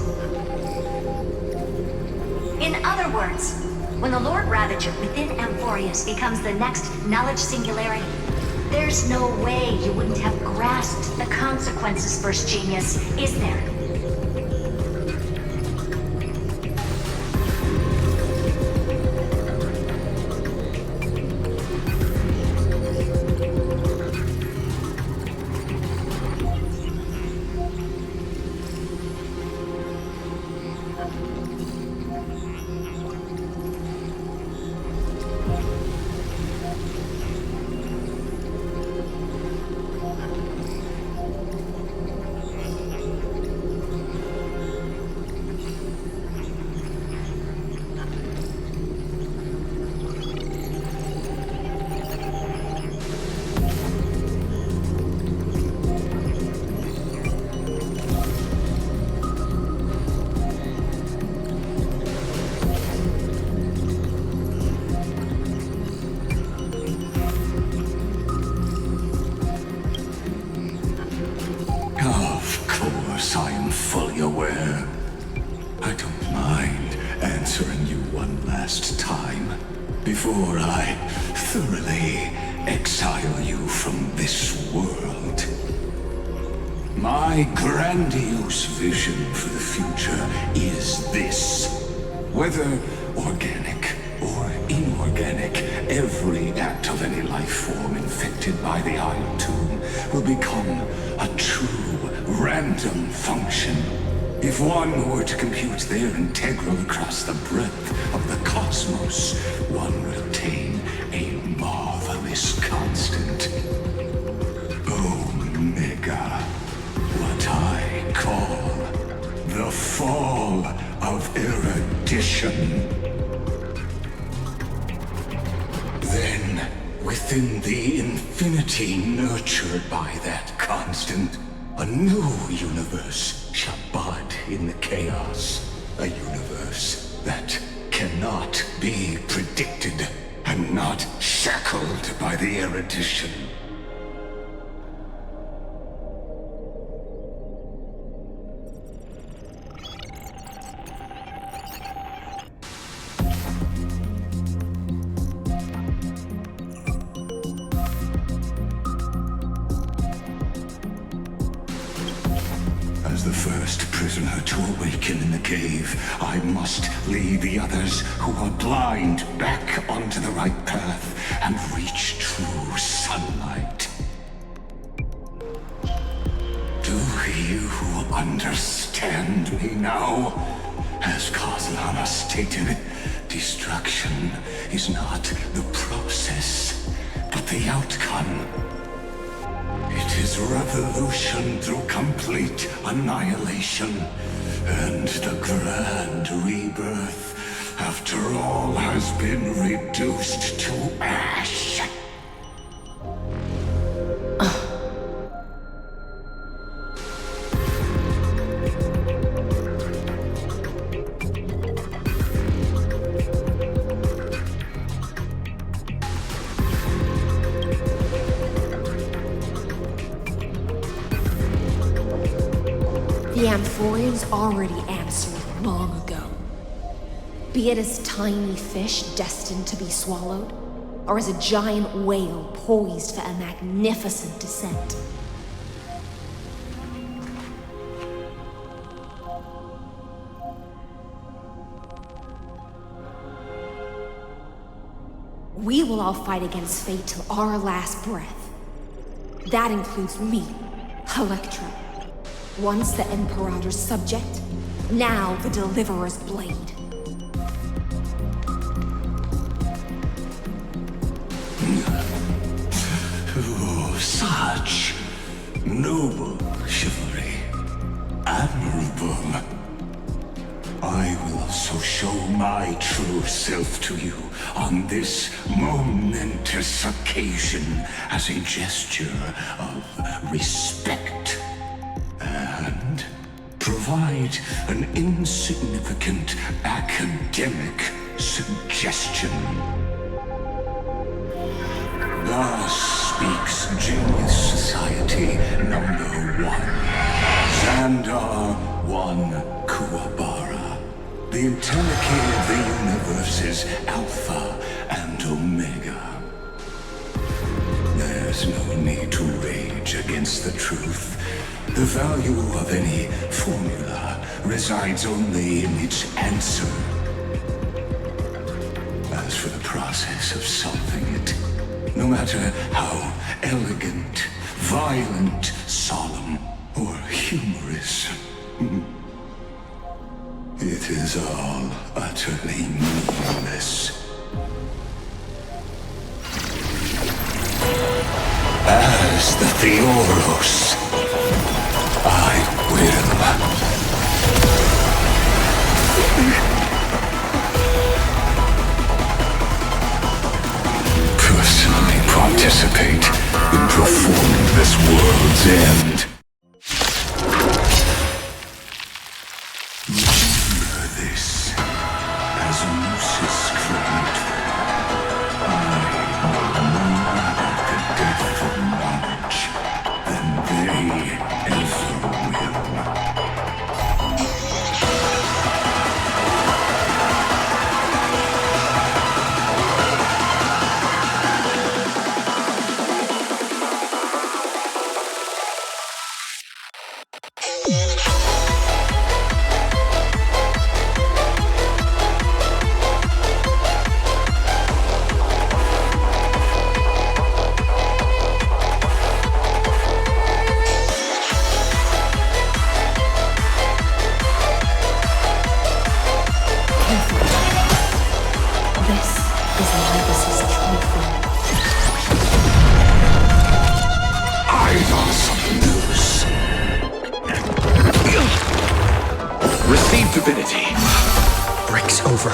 In other words, when the Lord Ravager within Amphorius becomes the next knowledge singularity, there's no way you wouldn't have grasped the consequences, First Genius, is there? I am fully aware. I don't mind answering you one last time before I thoroughly exile you from this world. My grandiose vision for the future is this. Whether organic or inorganic, every act of any life form infected by the Iron Tomb will become a true random function. If one were to compute their integral across the breadth of the cosmos, one would obtain a marvelous constant. Omega, what I call the fall of erudition. Then, within the infinity nurtured by that constant, a new universe shall bud in the chaos. A universe that cannot be predicted and not shackled by the erudition. As the first prisoner to awaken in the cave, I must lead the others who are blind back onto the right path and reach true sunlight. Do you understand me now? As Kozlana stated, destruction is not the process, but the outcome. It is revolution through complete annihilation, and the grand rebirth, after all, has been reduced to ash. The Amphorians already answered long ago. Be it as tiny fish destined to be swallowed, or as a giant whale poised for a magnificent descent. We will all fight against fate till our last breath. That includes me, Electra. Once the Imperator's subject, now the Deliverer's blade. Oh, such noble chivalry. Admirable. I will also show my true self to you on this momentous occasion as a gesture of respect. And provide an insignificant academic suggestion. Thus speaks Genius Society #1. Xandar 1 Kuwabara. The Entelechy of the universe's Alpha and Omega. There's no need to rage against the truth. The value of any formula resides only in its answer. As for the process of solving it, no matter how elegant, violent, solemn, or humorous, it is all utterly meaningless. As the Theoros, I will personally participate in performing this world's end. Remember this, as Lucis claimed. I know more about the death of knowledge than they ever will. Receive divinity. Breaks over.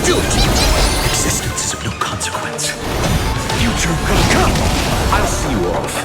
Do it! Existence is of no consequence. Future will come! I'll see you off.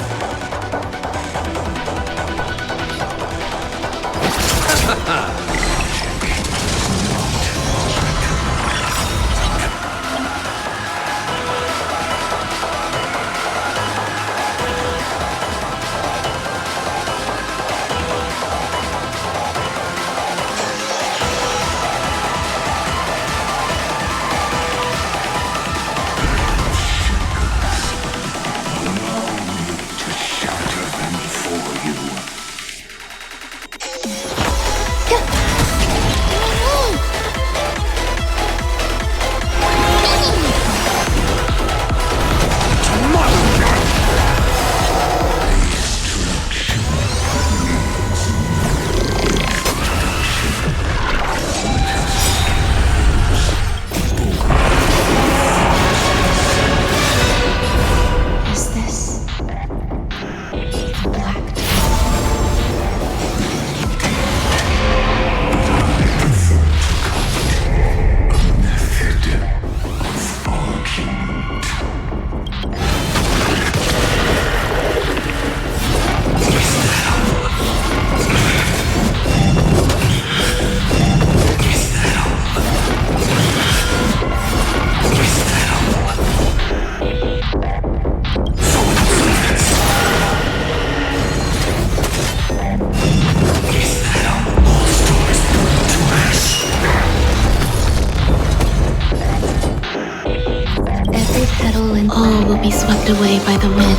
swept away by the wind.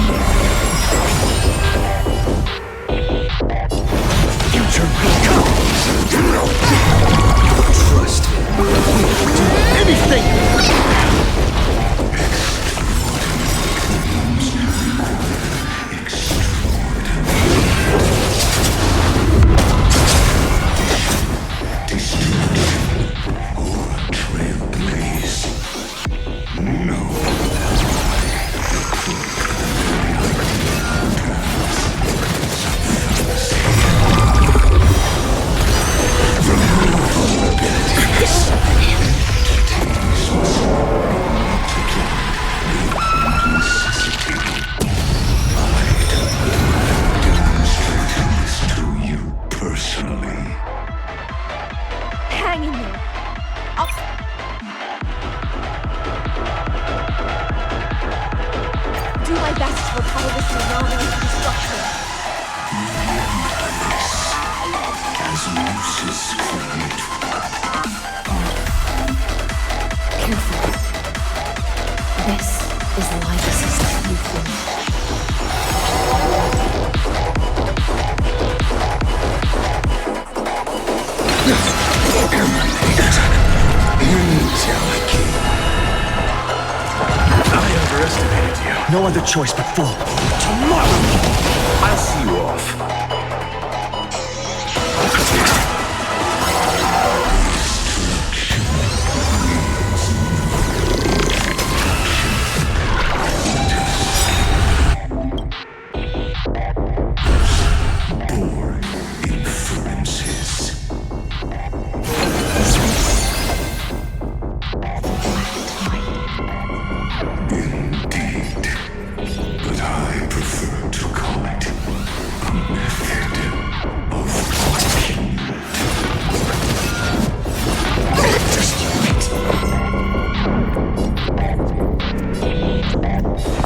Future will come! Trust me. Do anything! Trailblaze. No. To you personally. Hang in there. I'll do my best to repel this tsunami into destruction. As Moses create. Careful. This is Linus's true form. I underestimated you. No other choice but fall. Tomorrow! I'll see you off. Poor inferences. Indeed. But I prefer to call it a method of watching.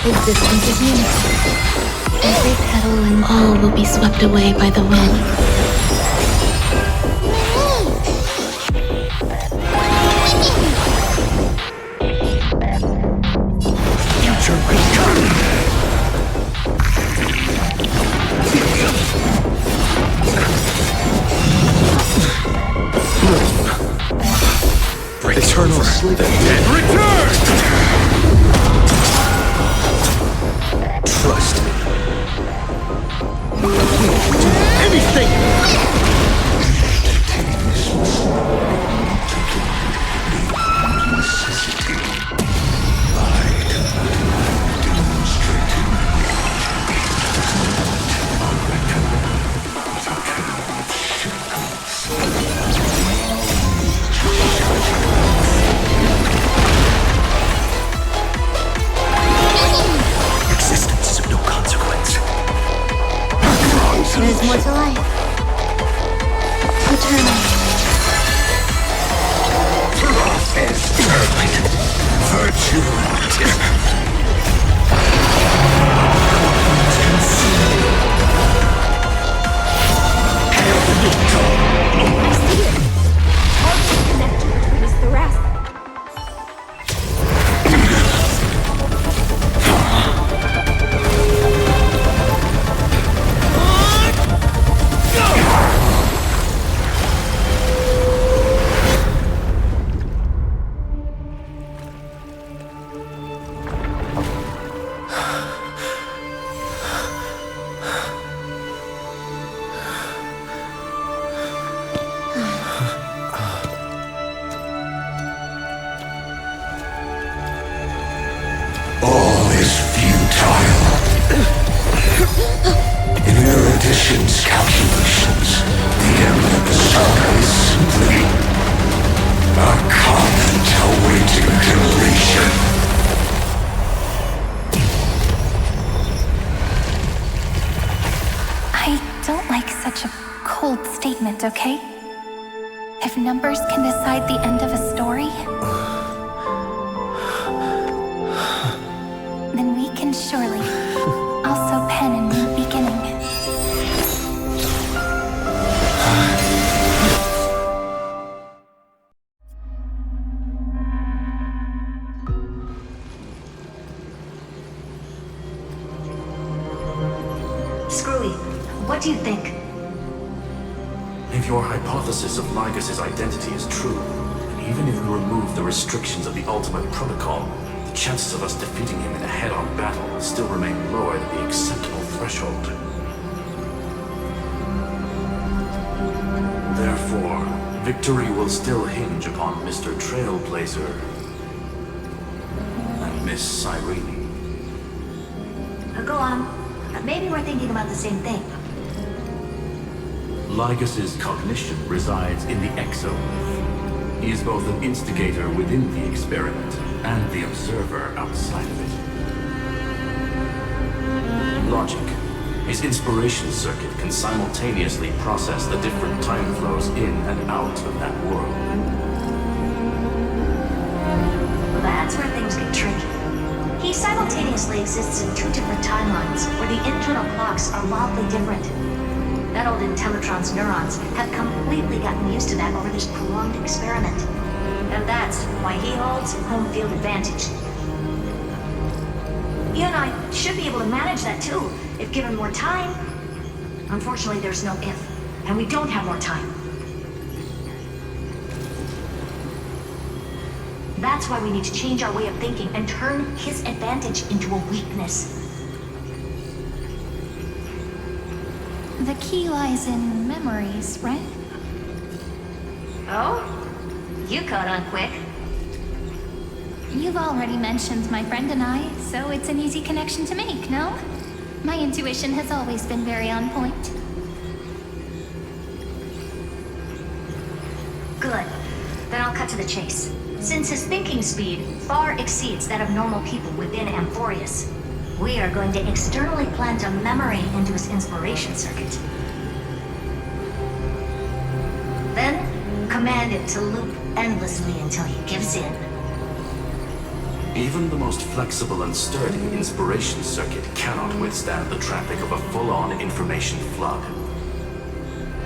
Existence is unity. Every petal and all will be swept away by the wind. Future will come! Eternal sleep. The dead return! Trust me. Do anything! Existence is of no consequence. There's more to life. Eternal. All is futile. In erudition's calculations, the end of the saga is simply a comment awaiting completion. I don't like such a cold statement, okay? If numbers can decide the end of a story, then we can surely also pen a new beginning. Screwy, what do you think? If your hypothesis of Lygus' identity is true, and even if we remove the restrictions of the Ultimate Protocol, the chances of us defeating him in a head-on battle still remain lower than the acceptable threshold. Therefore, victory will still hinge upon Mr. Trailblazer and Miss Cyrene. Go on. Maybe we're thinking about the same thing. Lygus' cognition resides in the exomyth. He is both an instigator within the experiment and the observer outside of it. Logic. His inspiration circuit can simultaneously process the different time flows in and out of that world. That's where things get tricky. He simultaneously exists in 2 different timelines, where the internal clocks are wildly different. That old Intellitron's neurons have completely gotten used to that over this prolonged experiment. And that's why he holds home field advantage. You and I should be able to manage that too, if given more time. Unfortunately, there's no if, and we don't have more time. That's why we need to change our way of thinking and turn his advantage into a weakness. The key lies in memories, right? Oh? You caught on quick. You've already mentioned my friend and I, so it's an easy connection to make, no? My intuition has always been very on point. Good. Then I'll cut to the chase. Since his thinking speed far exceeds that of normal people within Amphorius, we are going to externally plant a memory into his inspiration circuit. Then, command it to loop endlessly until he gives in. Even the most flexible and sturdy inspiration circuit cannot withstand the traffic of a full-on information flood.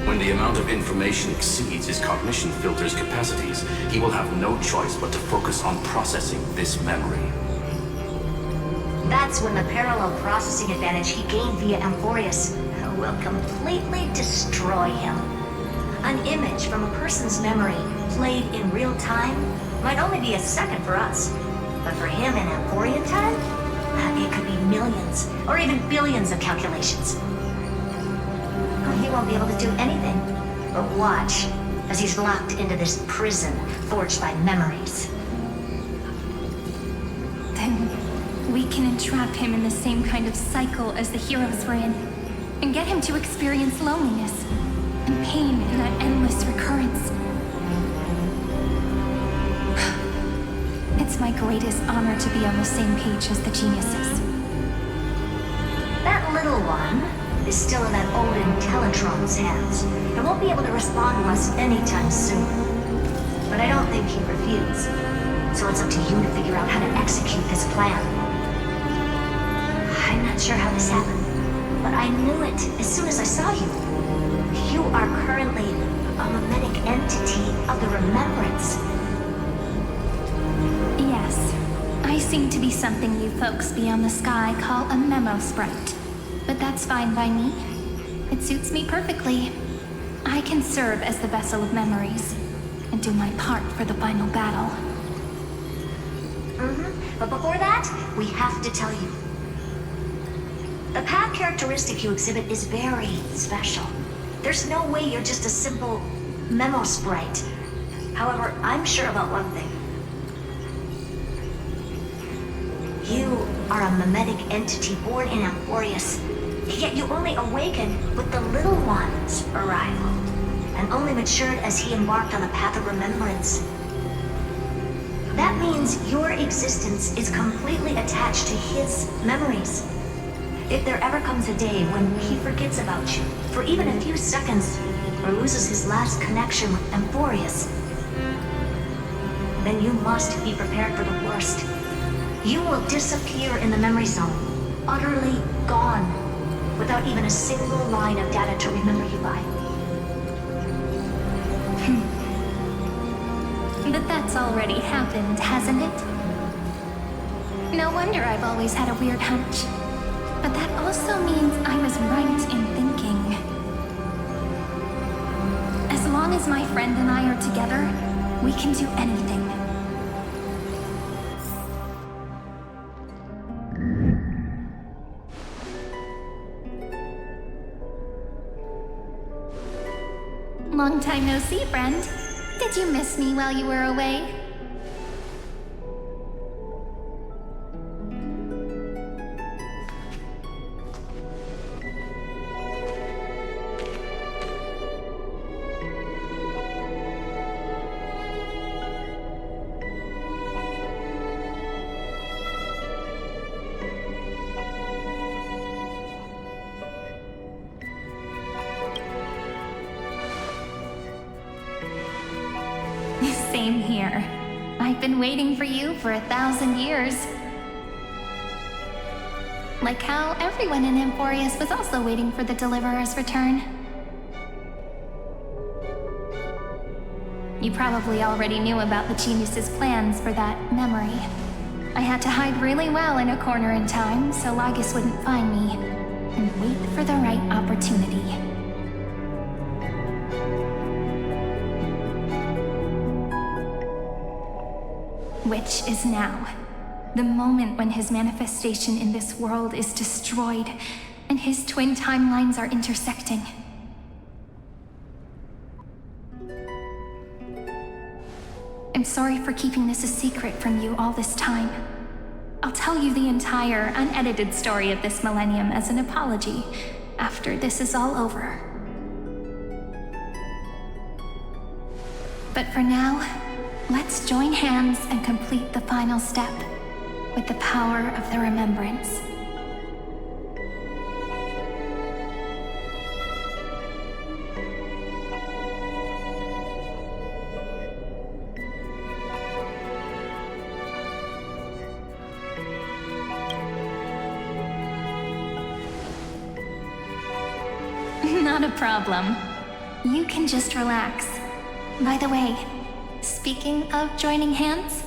When the amount of information exceeds his cognition filter's capacities, he will have no choice but to focus on processing this memory. That's when the parallel processing advantage he gained via Amphorius will completely destroy him. An image from a person's memory played in real time might only be a second for us, but for him in Amphorian time, it could be millions or even billions of calculations. He won't be able to do anything but watch as he's locked into this prison forged by memories. Then we can entrap him in the same kind of cycle as the heroes were in, and get him to experience loneliness and pain in that endless recurrence. It's my greatest honor to be on the same page as the geniuses. That little one is still in that old Intellitron's hands and won't be able to respond to us anytime soon. But I don't think he'd refuse, so it's up to you to figure out how to execute this plan. I'm not sure how this happened, but I knew it as soon as I saw you. You are currently a mimetic entity of the Remembrance. Yes, I seem to be something you folks beyond the sky call a memo sprite. But that's fine by me. It suits me perfectly. I can serve as the vessel of memories and do my part for the final battle. But before that, we have to tell you. The path characteristic you exhibit is very special. There's no way you're just a simple memo sprite. However, I'm sure about one thing. You are a mimetic entity born in Amphorius, yet you only awakened with the Little One's arrival, and only matured as he embarked on the path of remembrance. That means your existence is completely attached to his memories. If there ever comes a day when he forgets about you, for even a few seconds, or loses his last connection with Amphorius, then you must be prepared for the worst. You will disappear in the memory zone, utterly gone, without even a single line of data to remember you by. But that's already happened, hasn't it? No wonder I've always had a weird hunch. But that also means I was right friend and I are together, we can do anything. Long time no see, friend. Did you miss me while you were away? Same here. I've been waiting for you for 1,000 years. Like how everyone in Emporius was also waiting for the Deliverer's return. You probably already knew about the genius's plans for that memory. I had to hide really well in a corner in time so Lagus wouldn't find me, and wait for the right opportunity. Which is now. The moment when his manifestation in this world is destroyed, and his twin timelines are intersecting. I'm sorry for keeping this a secret from you all this time. I'll tell you the entire, unedited story of this millennium as an apology, after this is all over. But for now, let's join hands and complete the final step with the power of the remembrance. Not a problem. You can just relax. By the way, speaking of joining hands,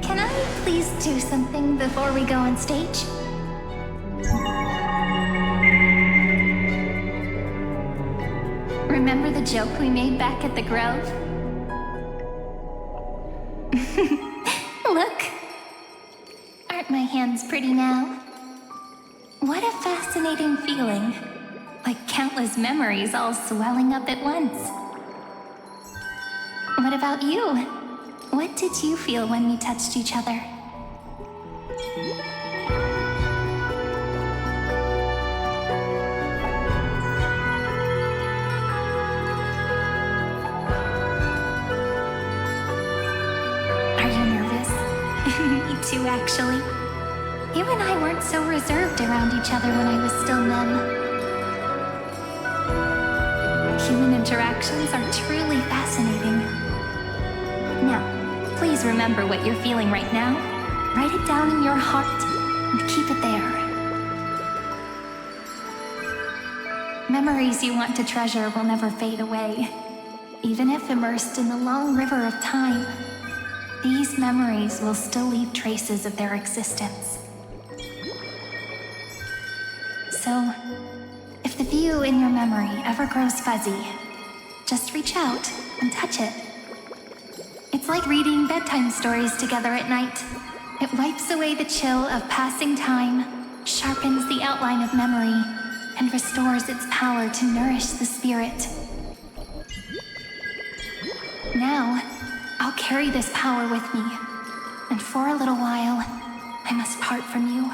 can I please do something before we go on stage? Remember the joke we made back at the Grove? Look! Aren't my hands pretty now? What a fascinating feeling. Like countless memories all swelling up at once. What about you? What did you feel when we touched each other? Are you nervous? Me too, actually. You and I weren't so reserved around each other when I was still Mem. Human interactions are truly fascinating. Now, please remember what you're feeling right now. Write it down in your heart and keep it there. Memories you want to treasure will never fade away. Even if immersed in the long river of time, these memories will still leave traces of their existence. So, if the view in your memory ever grows fuzzy, just reach out and touch it. It's like reading bedtime stories together at night. It wipes away the chill of passing time, sharpens the outline of memory, and restores its power to nourish the spirit. Now, I'll carry this power with me, and for a little while, I must part from you,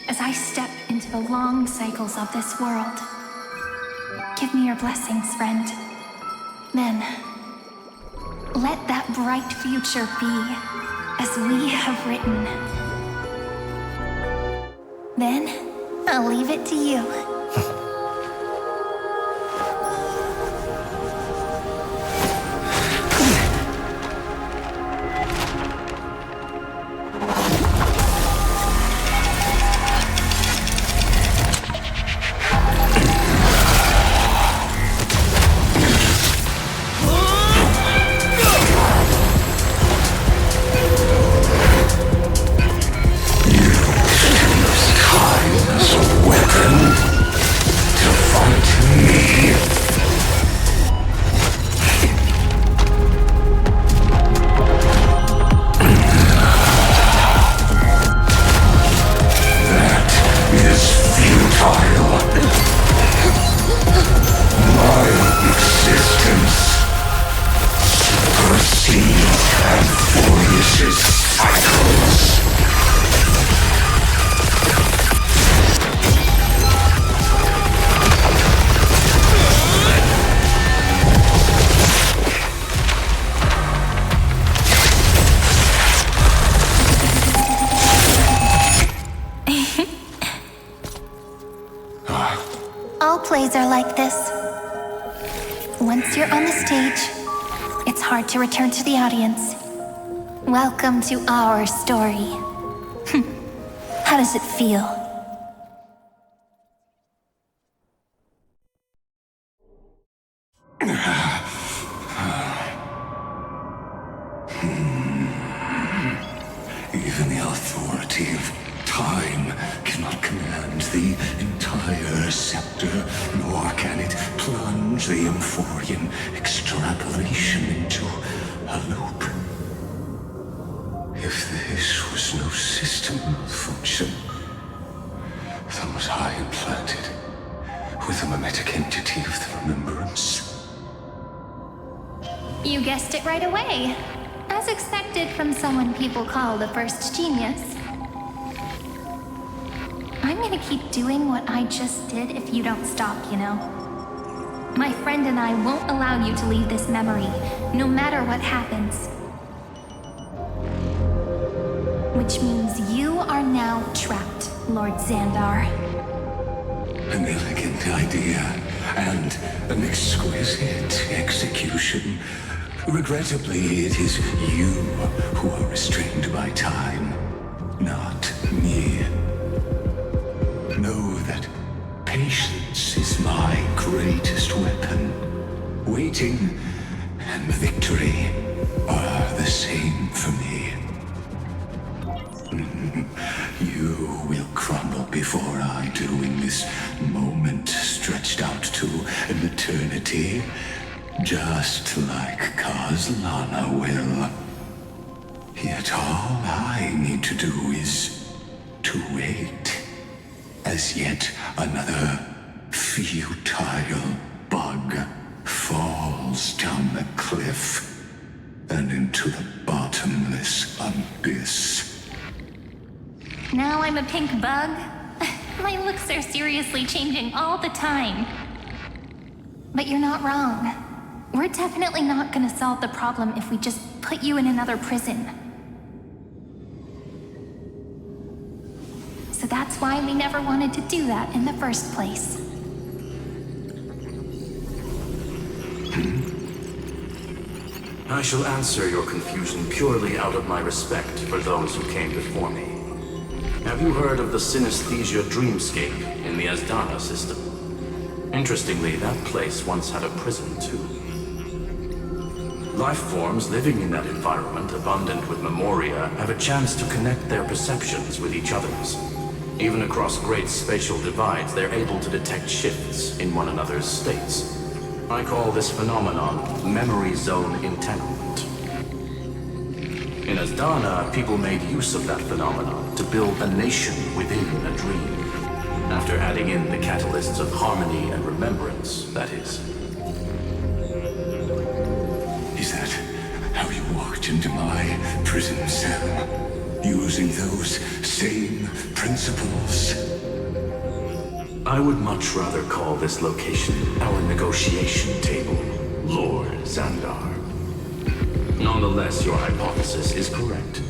as I step into the long cycles of this world. Give me your blessings, friend. Then, let that bright future be as we have written. Then, I'll leave it to you. Time plays are like this. Once you're on the stage, it's hard to return to the audience. Welcome to our story. How does it feel? Even the authority of time cannot command the entire scepter, nor can it plunge the Amphorian extrapolation into a loop. If this was no system malfunction, then was I implanted with a mimetic entity of the remembrance? You guessed it right away. As expected from someone people call the first genius. I'm gonna keep doing what I just did if you don't stop, you know? My friend and I won't allow you to leave this memory, no matter what happens. Which means you are now trapped, Lord Xandar. An elegant idea, and an exquisite execution. Regrettably, it is you who are restrained by time, not me. Know that patience is my greatest weapon. Waiting and victory are the same for me. You will crumble before I do in this moment stretched out to an eternity, just like Kazlana will. Yet all I need to do is to wait, as yet another futile bug falls down the cliff and into the bottomless abyss. Now I'm a pink bug? My looks are seriously changing all the time. But you're not wrong. We're definitely not gonna solve the problem if we just put you in another prison. So that's why we never wanted to do that in the first place. I shall answer your confusion purely out of my respect for those who came before me. Have you heard of the synesthesia dreamscape in the Asdana system? Interestingly, that place once had a prison too. Life forms living in that environment, abundant with memoria, have a chance to connect their perceptions with each other's. Even across great spatial divides, they're able to detect shifts in one another's states. I call this phenomenon memory zone entanglement. In Asdana, people made use of that phenomenon to build a nation within a dream. After adding in the catalysts of harmony and remembrance, that is. Is that how you walked into my prison cell? Using those same principles? I would much rather call this location our negotiation table, Lord Xandar. Nonetheless, your hypothesis is correct.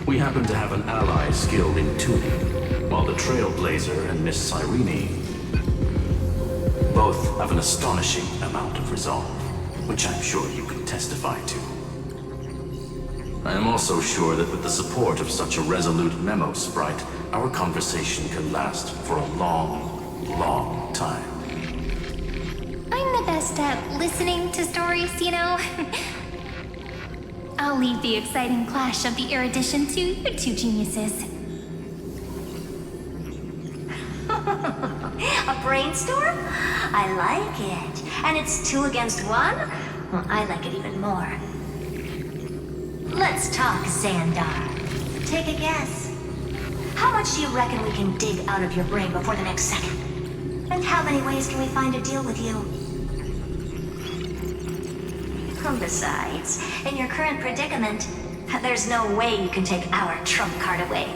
We happen to have an ally skilled in tuning, while the Trailblazer and Miss Cyrene both have an astonishing amount of resolve, which I'm sure you can testify to. I am also sure that with the support of such a resolute memo sprite, our conversation can last for a long, long time. I'm the best at listening to stories, you know? I'll leave the exciting clash of the erudition to you two geniuses. A brainstorm? I like it. And it's 2 against 1? Well, I like it even more. Let's talk, Xandar. Take a guess. How much do you reckon we can dig out of your brain before the next second? And how many ways can we find to deal with you? Besides, in your current predicament, there's no way you can take our trump card away.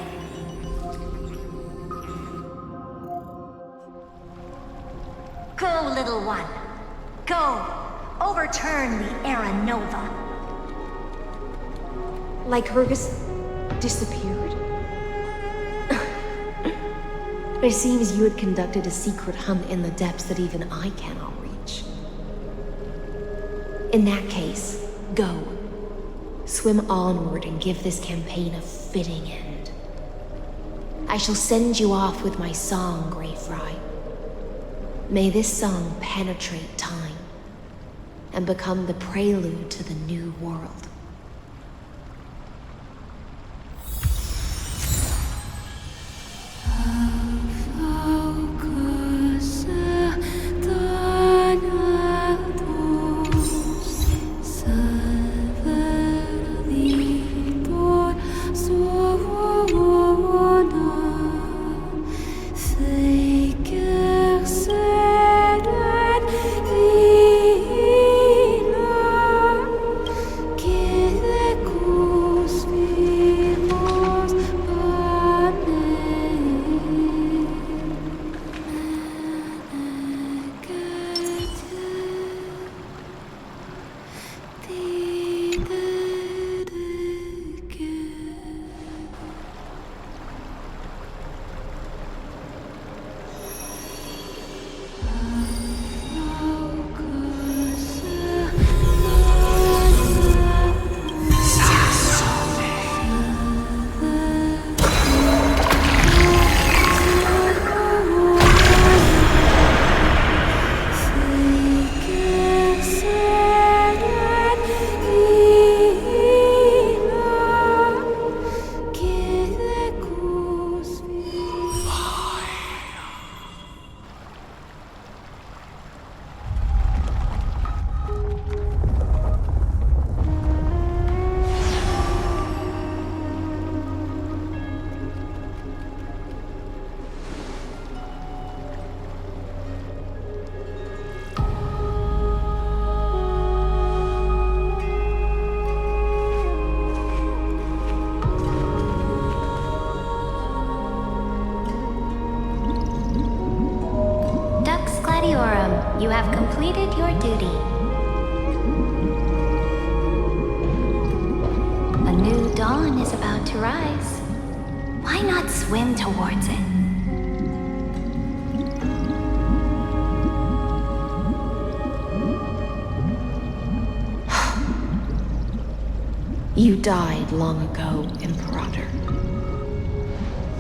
Go, little one. Go. Overturn the Era Nova. Like Hergus disappeared? It seems you had conducted a secret hunt in the depths that even I cannot reach. In that case, go. Swim onward and give this campaign a fitting end. I shall send you off with my song, Grey Fry. May this song penetrate time and become the prelude to the new world. You have completed your duty. A new dawn is about to rise. Why not swim towards it? You died long ago, Imperator.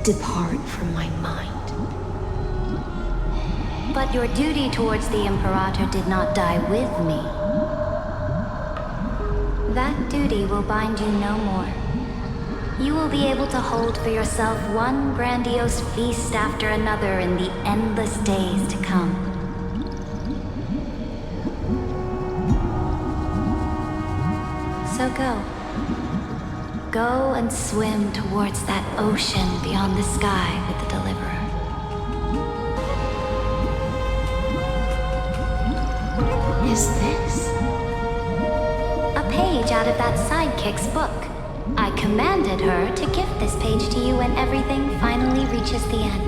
Depart from my mind. But your duty towards the Imperator did not die with me. That duty will bind you no more. You will be able to hold for yourself one grandiose feast after another in the endless days to come. So go. Go and swim towards that ocean beyond the sky with the Deliverer. Is this? A page out of that sidekick's book. I commanded her to gift this page to you when everything finally reaches the end.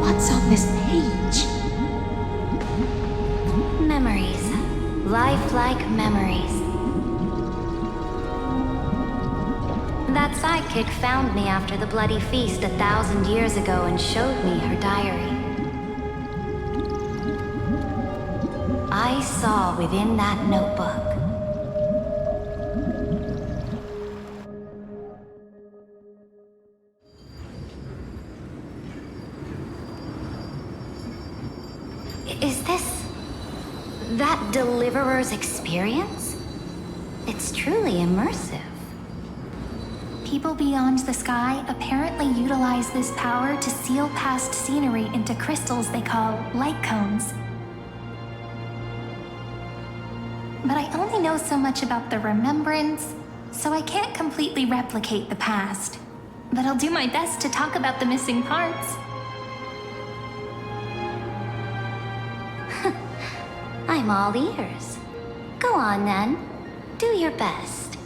What's on this page? Memories. Lifelike memories. That sidekick found me after the bloody feast 1,000 years ago and showed me her diary. I saw within that notebook Is this that Deliverer's experience? It's truly immersive. People beyond the sky apparently utilize this power to seal past scenery into crystals they call light cones. But I only know so much about the remembrance, so I can't completely replicate the past. But I'll do my best to talk about the missing parts. I'm all ears. Go on then. Do your best.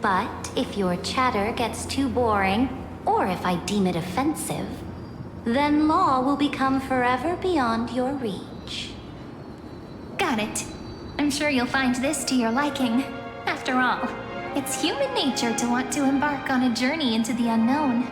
But if your chatter gets too boring, or if I deem it offensive, then law will become forever beyond your reach. Got it. I'm sure you'll find this to your liking. After all, It's human nature to want to embark on a journey into the unknown.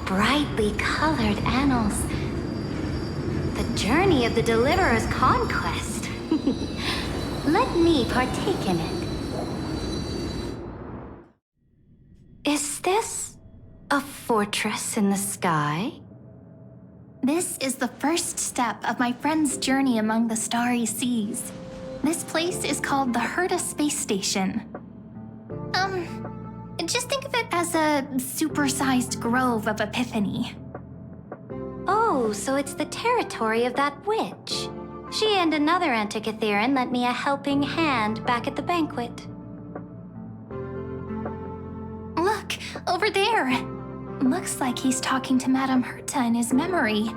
Brightly colored annals. The journey of the Deliverer's conquest. Let me partake in it. Is this a fortress in the sky? This is the first step of my friend's journey among the starry seas. This place is called the Herta Space Station. Just think of it as a supersized grove of Epiphany. Oh, so it's the territory of that witch. She and another Antikytherian lent me a helping hand back at the banquet. Look, over there. Looks like he's talking to Madame Herta in his memory.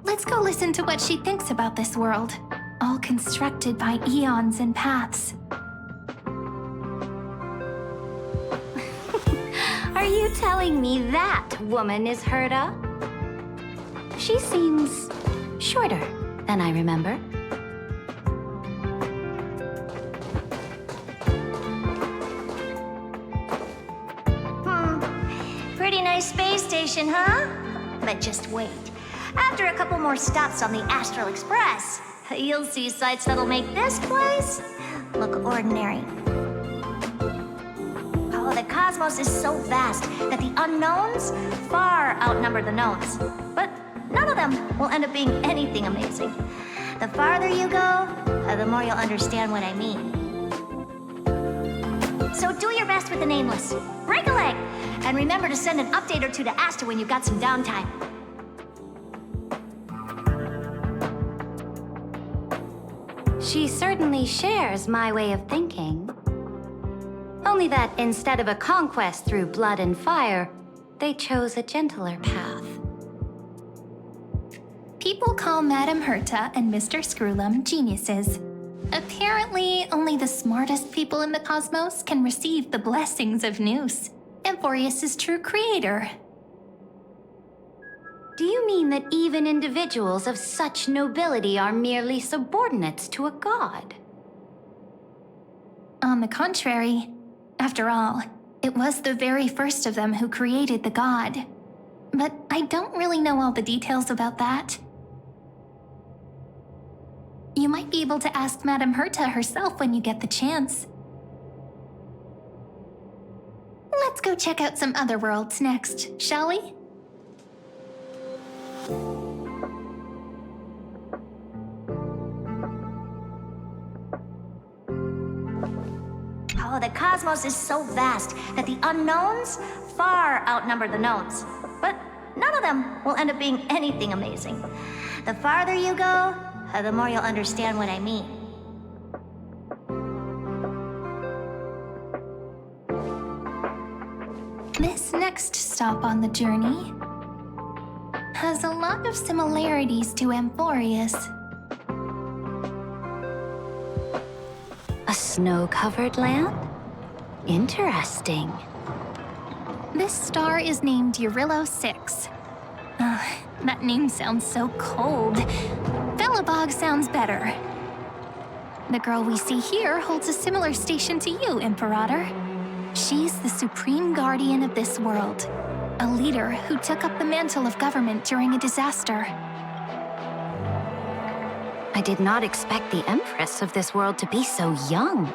Let's go listen to what she thinks about this world, all constructed by eons and paths. Are you telling me that woman is Herta? She seems shorter than I remember. Pretty nice space station, huh? But just wait. After a couple more stops on the Astral Express, you'll see sights that'll make this place look ordinary. Oh, the cosmos is so vast that the unknowns far outnumber the knowns. But none of them will end up being anything amazing. The farther you go, the more you'll understand what I mean. So do your best with the nameless. Break a leg! And remember to send an update or two to Asta when you've got some downtime. She certainly shares my way of thinking. Only that instead of a conquest through blood and fire, they chose a gentler path. People call Madame Herta and Mr. Screwlum geniuses. Apparently, only the smartest people in the cosmos can receive the blessings of Nous, Amphorius' true creator. Do you mean that even individuals of such nobility are merely subordinates to a god? On the contrary, after all, it was the very first of them who created the god. But I don't really know all the details about that. You might be able to ask Madame Herta herself when you get the chance. Let's go check out some other worlds next, shall we? Oh, the cosmos is so vast that the unknowns far outnumber the knowns. But none of them will end up being anything amazing. The farther you go, the more you'll understand what I mean. This next stop on the journey has a lot of similarities to Amphorius. A snow-covered land? Interesting. This star is named Eurillo 6. That name sounds so cold. Belobog sounds better. The girl we see here holds a similar station to you, Imperator. She's the supreme guardian of this world, a leader who took up the mantle of government during a disaster. I did not expect the Empress of this world to be so young.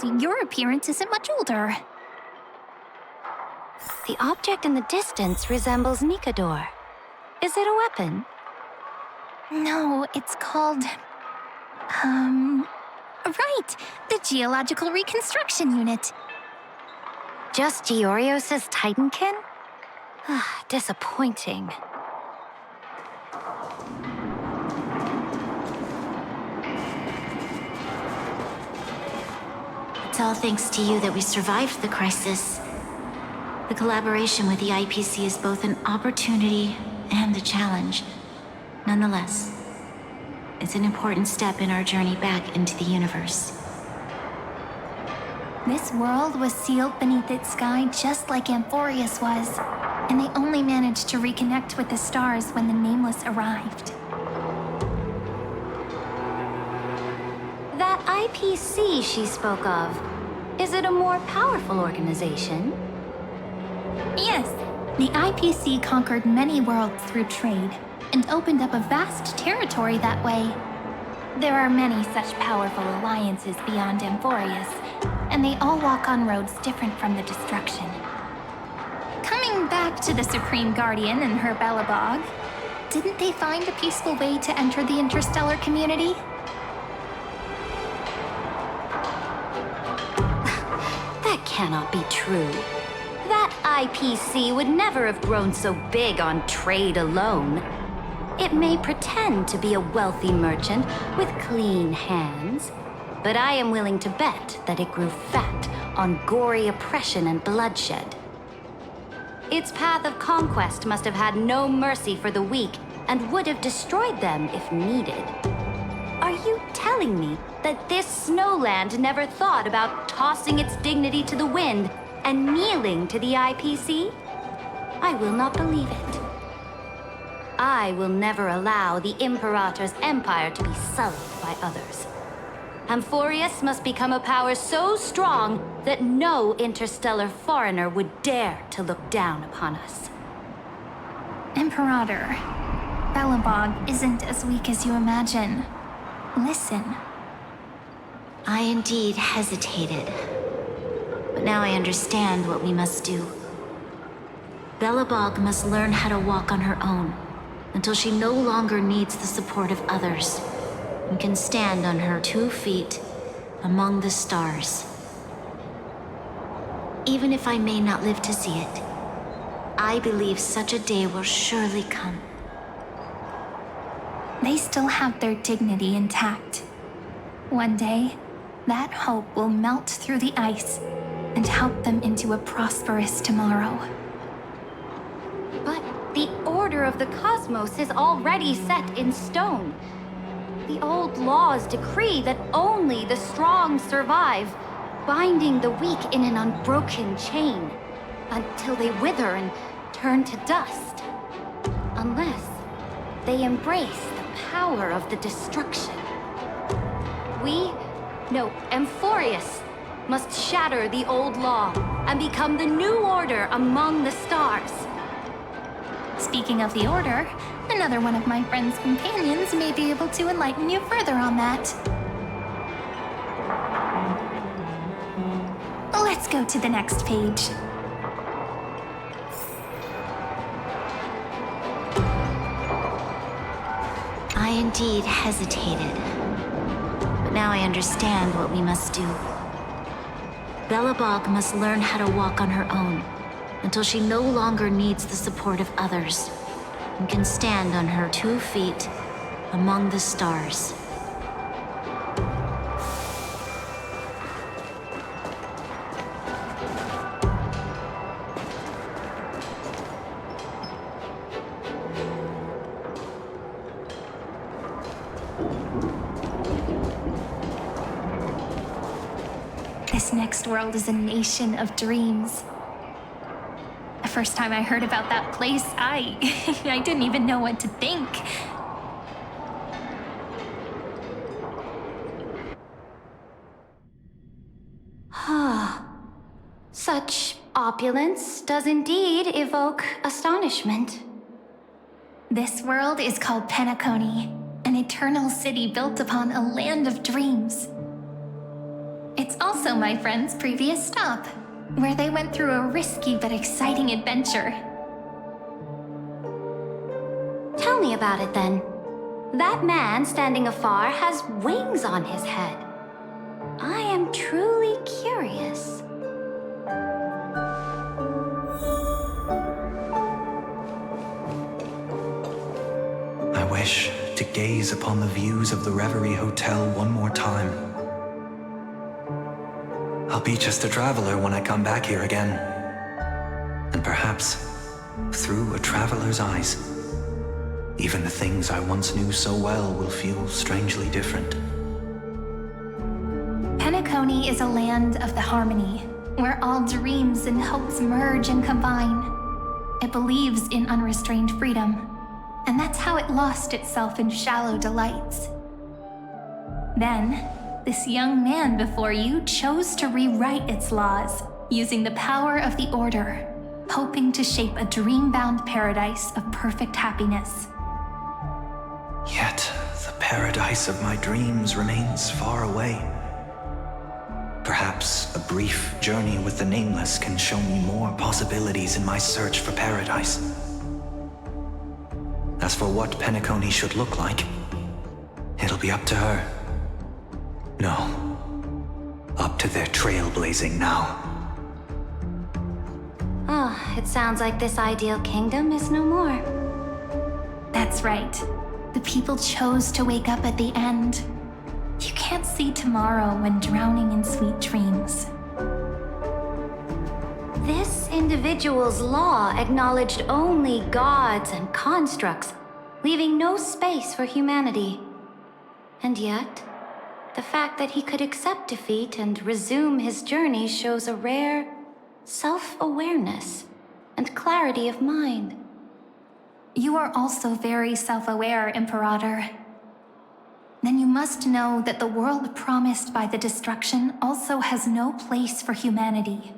tells you your appearance isn't much older. The object in the distance resembles Nikador. Is it a weapon? No, it's called... Right! The Geological Reconstruction Unit. Just Giorios' Titankin? Disappointing. It's all thanks to you that we survived the crisis. The collaboration with the IPC is both an opportunity and a challenge. Nonetheless, it's an important step in our journey back into the universe. This world was sealed beneath its sky just like Amphorius was, and they only managed to reconnect with the stars when the Nameless arrived. That IPC she spoke of, is it a more powerful organization? Yes, the IPC conquered many worlds through trade, and opened up a vast territory that way. There are many such powerful alliances beyond Amphorius, and they all walk on roads different from the destruction. Coming back to the Supreme Guardian and her Belobog, didn't they find a peaceful way to enter the interstellar community? That cannot be true. That IPC would never have grown so big on trade alone. It may pretend to be a wealthy merchant with clean hands, but I am willing to bet that it grew fat on gory oppression and bloodshed. Its path of conquest must have had no mercy for the weak and would have destroyed them if needed. Are you telling me that this snowland never thought about tossing its dignity to the wind and kneeling to the IPC? I will not believe it. I will never allow the Imperator's empire to be sullied by others. Amphorius must become a power so strong that no interstellar foreigner would dare to look down upon us. Imperator, Belobog isn't as weak as you imagine. Listen. I indeed hesitated. But now I understand what we must do. Belobog must learn how to walk on her own until she no longer needs the support of others and can stand on her 2 feet among the stars. Even if I may not live to see it, I believe such a day will surely come. They still have their dignity intact. One day, that hope will melt through the ice and help them into a prosperous tomorrow. But the order of the cosmos is already set in stone. The old laws decree that only the strong survive, binding the weak in an unbroken chain until they wither and turn to dust. Unless they embrace the power of the destruction. Amphorius must shatter the old law and become the new order among the stars. Speaking of the Order, another one of my friend's companions may be able to enlighten you further on that. Let's go to the next page. I indeed hesitated. But now I understand what we must do. Belobog must learn how to walk on her own until she no longer needs the support of others and can stand on her 2 feet among the stars. This next world is a nation of dreams. The first time I heard about that place, I didn't even know what to think. Such opulence does indeed evoke astonishment. This world is called Penacony, an eternal city built upon a land of dreams. It's also my friend's previous stop, where they went through a risky but exciting adventure. Tell me about it then. That man standing afar has wings on his head. I am truly curious. I wish to gaze upon the views of the Reverie Hotel one more time. I'll be just a traveler when I come back here again. And perhaps, through a traveler's eyes, even the things I once knew so well will feel strangely different. Penacony is a land of the harmony, where all dreams and hopes merge and combine. It believes in unrestrained freedom, and that's how it lost itself in shallow delights. Then, this young man before you chose to rewrite its laws, using the power of the Order, hoping to shape a dream-bound paradise of perfect happiness. Yet, the paradise of my dreams remains far away. Perhaps a brief journey with the Nameless can show me more possibilities in my search for paradise. As for what Penacony should look like, it'll be up to her. No, up to their trailblazing now. Oh, it sounds like this ideal kingdom is no more. That's right. The people chose to wake up at the end. You can't see tomorrow when drowning in sweet dreams. This individual's law acknowledged only gods and constructs, leaving no space for humanity. And yet, the fact that he could accept defeat and resume his journey shows a rare self-awareness and clarity of mind. You are also very self-aware, Imperator. Then you must know that the world promised by the destruction also has no place for humanity.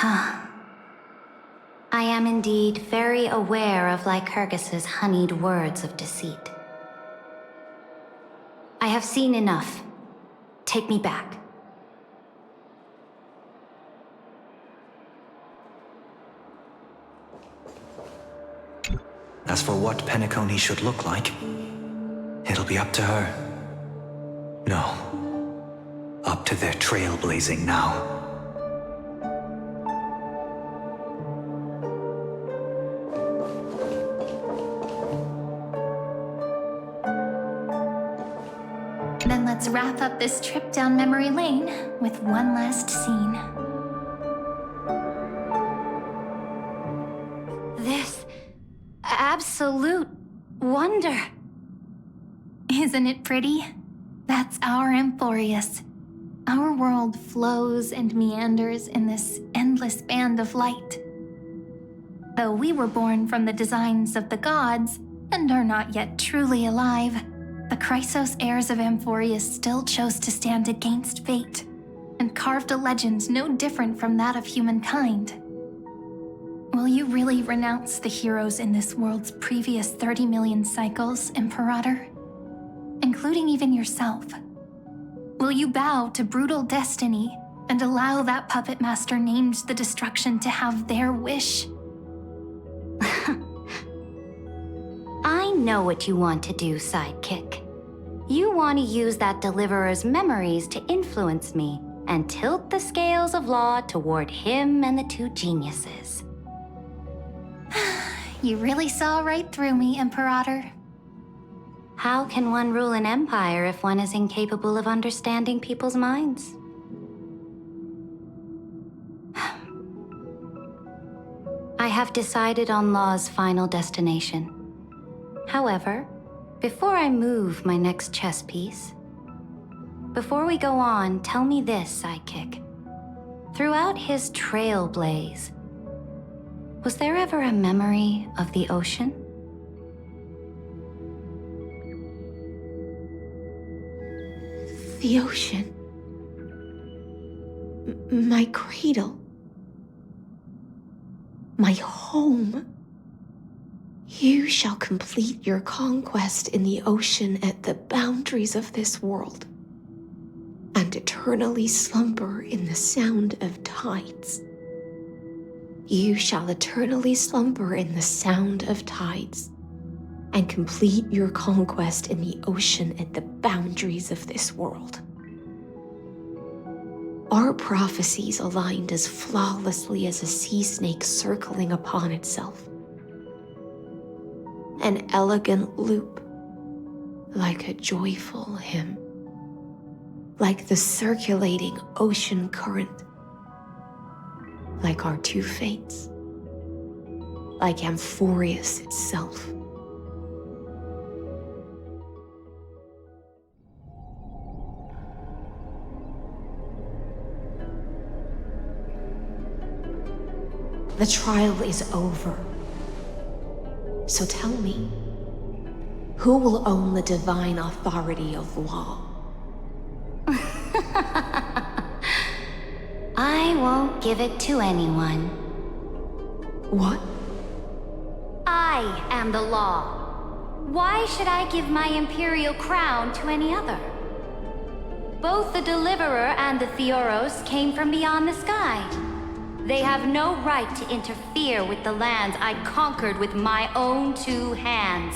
I am indeed very aware of Lycurgus's honeyed words of deceit. I have seen enough. Take me back. As for what Penacony should look like, it'll be up to her. No, up to their trailblazing now. Then let's wrap up this trip down memory lane with one last scene. This absolute wonder. Isn't it pretty? That's our Emporius. Our world flows and meanders in this endless band of light. Though we were born from the designs of the gods and are not yet truly alive, the Chrysos heirs of Emporius still chose to stand against fate and carved a legend no different from that of humankind. Will you really renounce the heroes in this world's previous 30 million cycles, Imperator? Including even yourself. Will you bow to brutal destiny and allow that puppet master named the destruction to have their wish? I know what you want to do, sidekick. You want to use that deliverer's memories to influence me and tilt the scales of law toward him and the two geniuses. You really saw right through me, Imperator. How can one rule an empire if one is incapable of understanding people's minds? I have decided on Law's final destination. However, before I move my next chess piece, before we go on, tell me this, sidekick. Throughout his Trailblaze, was there ever a memory of the ocean? The ocean. My cradle. My home. You shall complete your conquest in the ocean at the boundaries of this world. and eternally slumber in the sound of tides. You shall eternally slumber in the sound of tides, and complete your conquest in the ocean at the boundaries of this world. Our prophecies aligned as flawlessly as a sea snake circling upon itself. An elegant loop, like a joyful hymn, like the circulating ocean current, like our two fates, like Amphorius itself. The trial is over. So tell me, who will own the divine authority of law? I won't give it to anyone. What? I am the law. Why should I give my imperial crown to any other? Both the Deliverer and the Theoros came from beyond the sky. They have no right to interfere with the lands I conquered with my own two hands.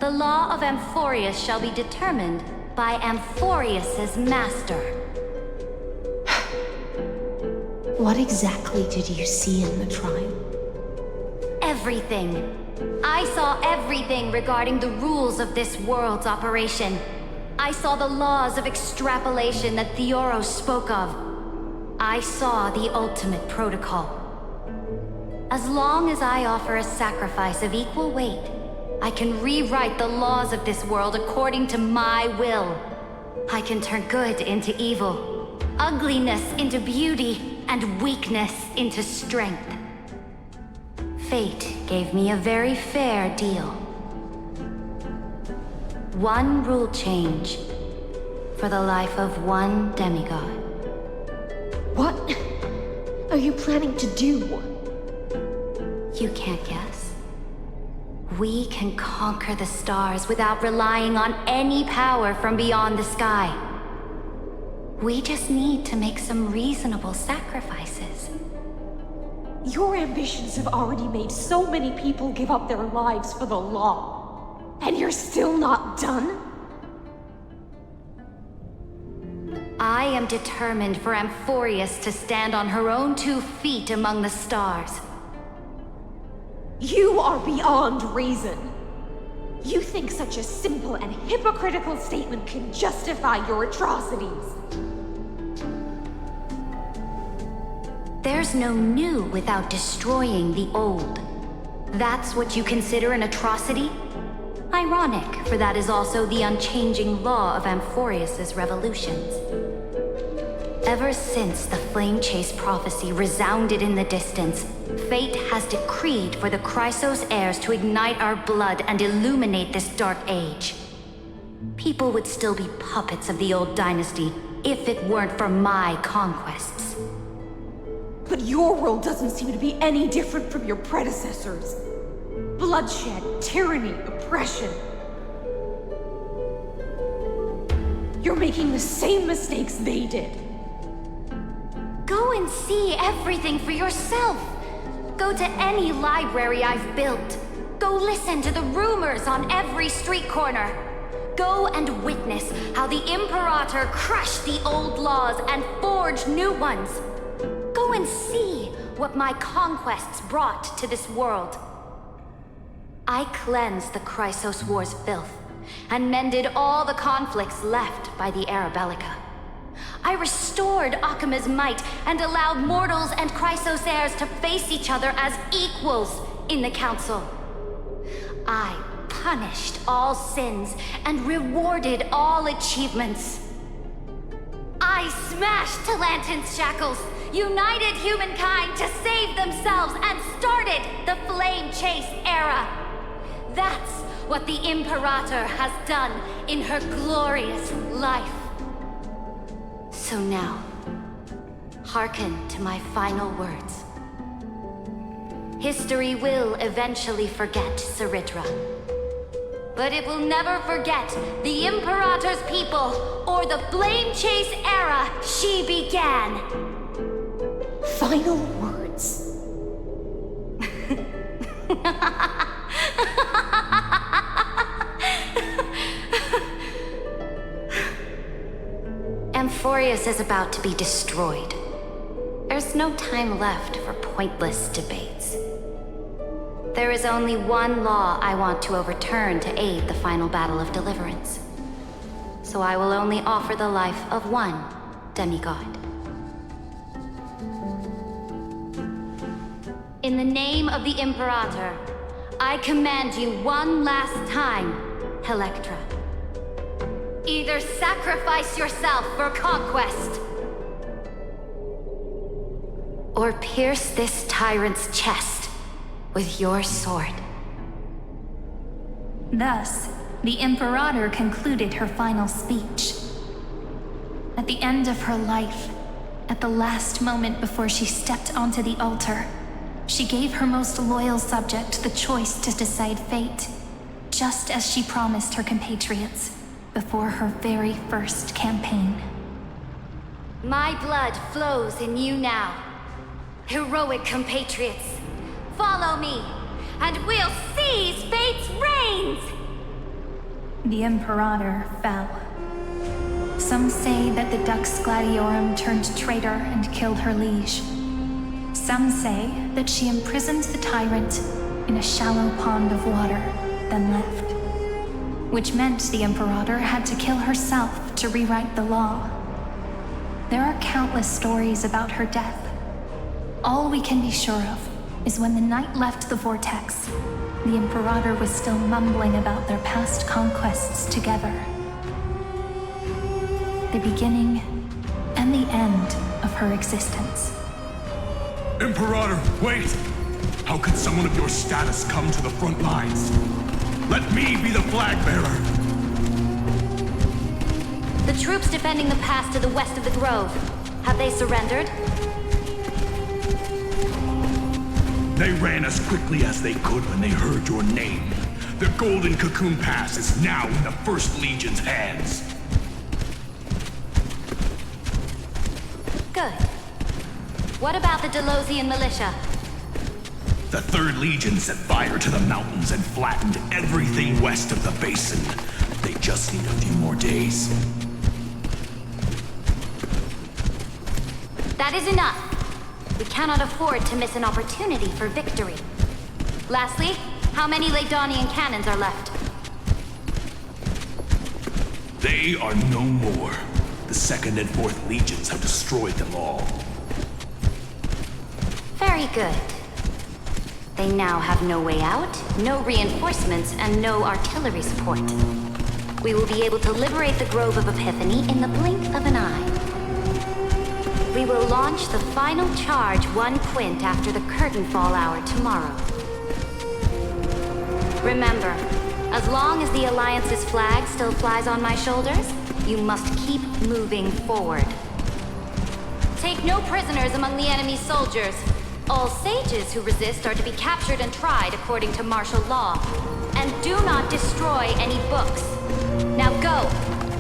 The law of Amphorius shall be determined by Amphorius's master. What exactly did you see in the trial? Everything. I saw everything regarding the rules of this world's operation. I saw the laws of extrapolation that Theoros spoke of. I saw the ultimate protocol. As long as I offer a sacrifice of equal weight, I can rewrite the laws of this world according to my will. I can turn good into evil, ugliness into beauty, and weakness into strength. Fate gave me a very fair deal. One rule change for the life of one demigod. What are you planning to do? You can't guess. We can conquer the stars without relying on any power from beyond the sky. We just need to make some reasonable sacrifices. Your ambitions have already made so many people give up their lives for the law. And you're still not done? I am determined for Amphorius to stand on her own 2 feet among the stars. You are beyond reason. You think such a simple and hypocritical statement can justify your atrocities. There's no new without destroying the old. That's what you consider an atrocity? Ironic, for that is also the unchanging law of Amphorius's revolutions. Ever since the Flame Chase prophecy resounded in the distance, fate has decreed for the Chrysos heirs to ignite our blood and illuminate this dark age. People would still be puppets of the old dynasty if it weren't for my conquests. But your world doesn't seem to be any different from your predecessors. Bloodshed, tyranny, oppression. You're making the same mistakes they did. Go and see everything for yourself. Go to any library I've built. Go listen to the rumors on every street corner. Go and witness how the Imperator crushed the old laws and forged new ones. Go and see what my conquests brought to this world. I cleansed the Chrysos War's filth and mended all the conflicts left by the Arabellica. I restored Akima's might and allowed mortals and Chrysos heirs to face each other as equals in the Council. I punished all sins and rewarded all achievements. I smashed Talantin's shackles, united humankind to save themselves, and started the Flame Chase era. That's what the Imperator has done in her glorious life. So now, hearken to my final words. History will eventually forget Saritra. but it will never forget the Imperator's people or the Flame Chase era she began. Final words. Amphorius is about to be destroyed. There's no time left for pointless debates. There is only one law I want to overturn to aid the final battle of deliverance. So I will only offer the life of one demigod. In the name of the Imperator, I command you one last time, Electra. Either sacrifice yourself for conquest, or pierce this tyrant's chest with your sword. Thus, the Imperator concluded her final speech. At the end of her life, at the last moment before she stepped onto the altar, she gave her most loyal subject the choice to decide fate, just as she promised her compatriots before her very first campaign. My blood flows in you now. Heroic compatriots, follow me, and we'll seize fate's reins! The Imperator fell. Some say that the Dux Gladiorum turned traitor and killed her liege. Some say that she imprisoned the tyrant in a shallow pond of water, then left. Which meant the Imperator had to kill herself to rewrite the law. There are countless stories about her death. All we can be sure of is when the knight left the vortex, the Imperator was still mumbling about their past conquests together. The beginning and the end of her existence. Imperator, wait! How could someone of your status come to the front lines? Let me be the flag bearer! The troops defending the pass to the west of the grove, have they surrendered? They ran as quickly as they could when they heard your name. The Golden Cocoon Pass is now in the First Legion's hands. Good. What about the Delosian militia? The 3rd Legion set fire to the mountains and flattened everything west of the basin. They just need a few more days. That is enough. We cannot afford to miss an opportunity for victory. Lastly, how many Ladonian cannons are left? They are no more. The 2nd and 4th Legions have destroyed them all. Very good. They now have no way out, no reinforcements, and no artillery support. We will be able to liberate the Grove of Epiphany in the blink of an eye. We will launch the final charge 1 quint after the curtain fall hour tomorrow. Remember, as long as the Alliance's flag still flies on my shoulders, you must keep moving forward. Take no prisoners among the enemy's soldiers. All sages who resist are to be captured and tried according to martial law. And do not destroy any books. Now go!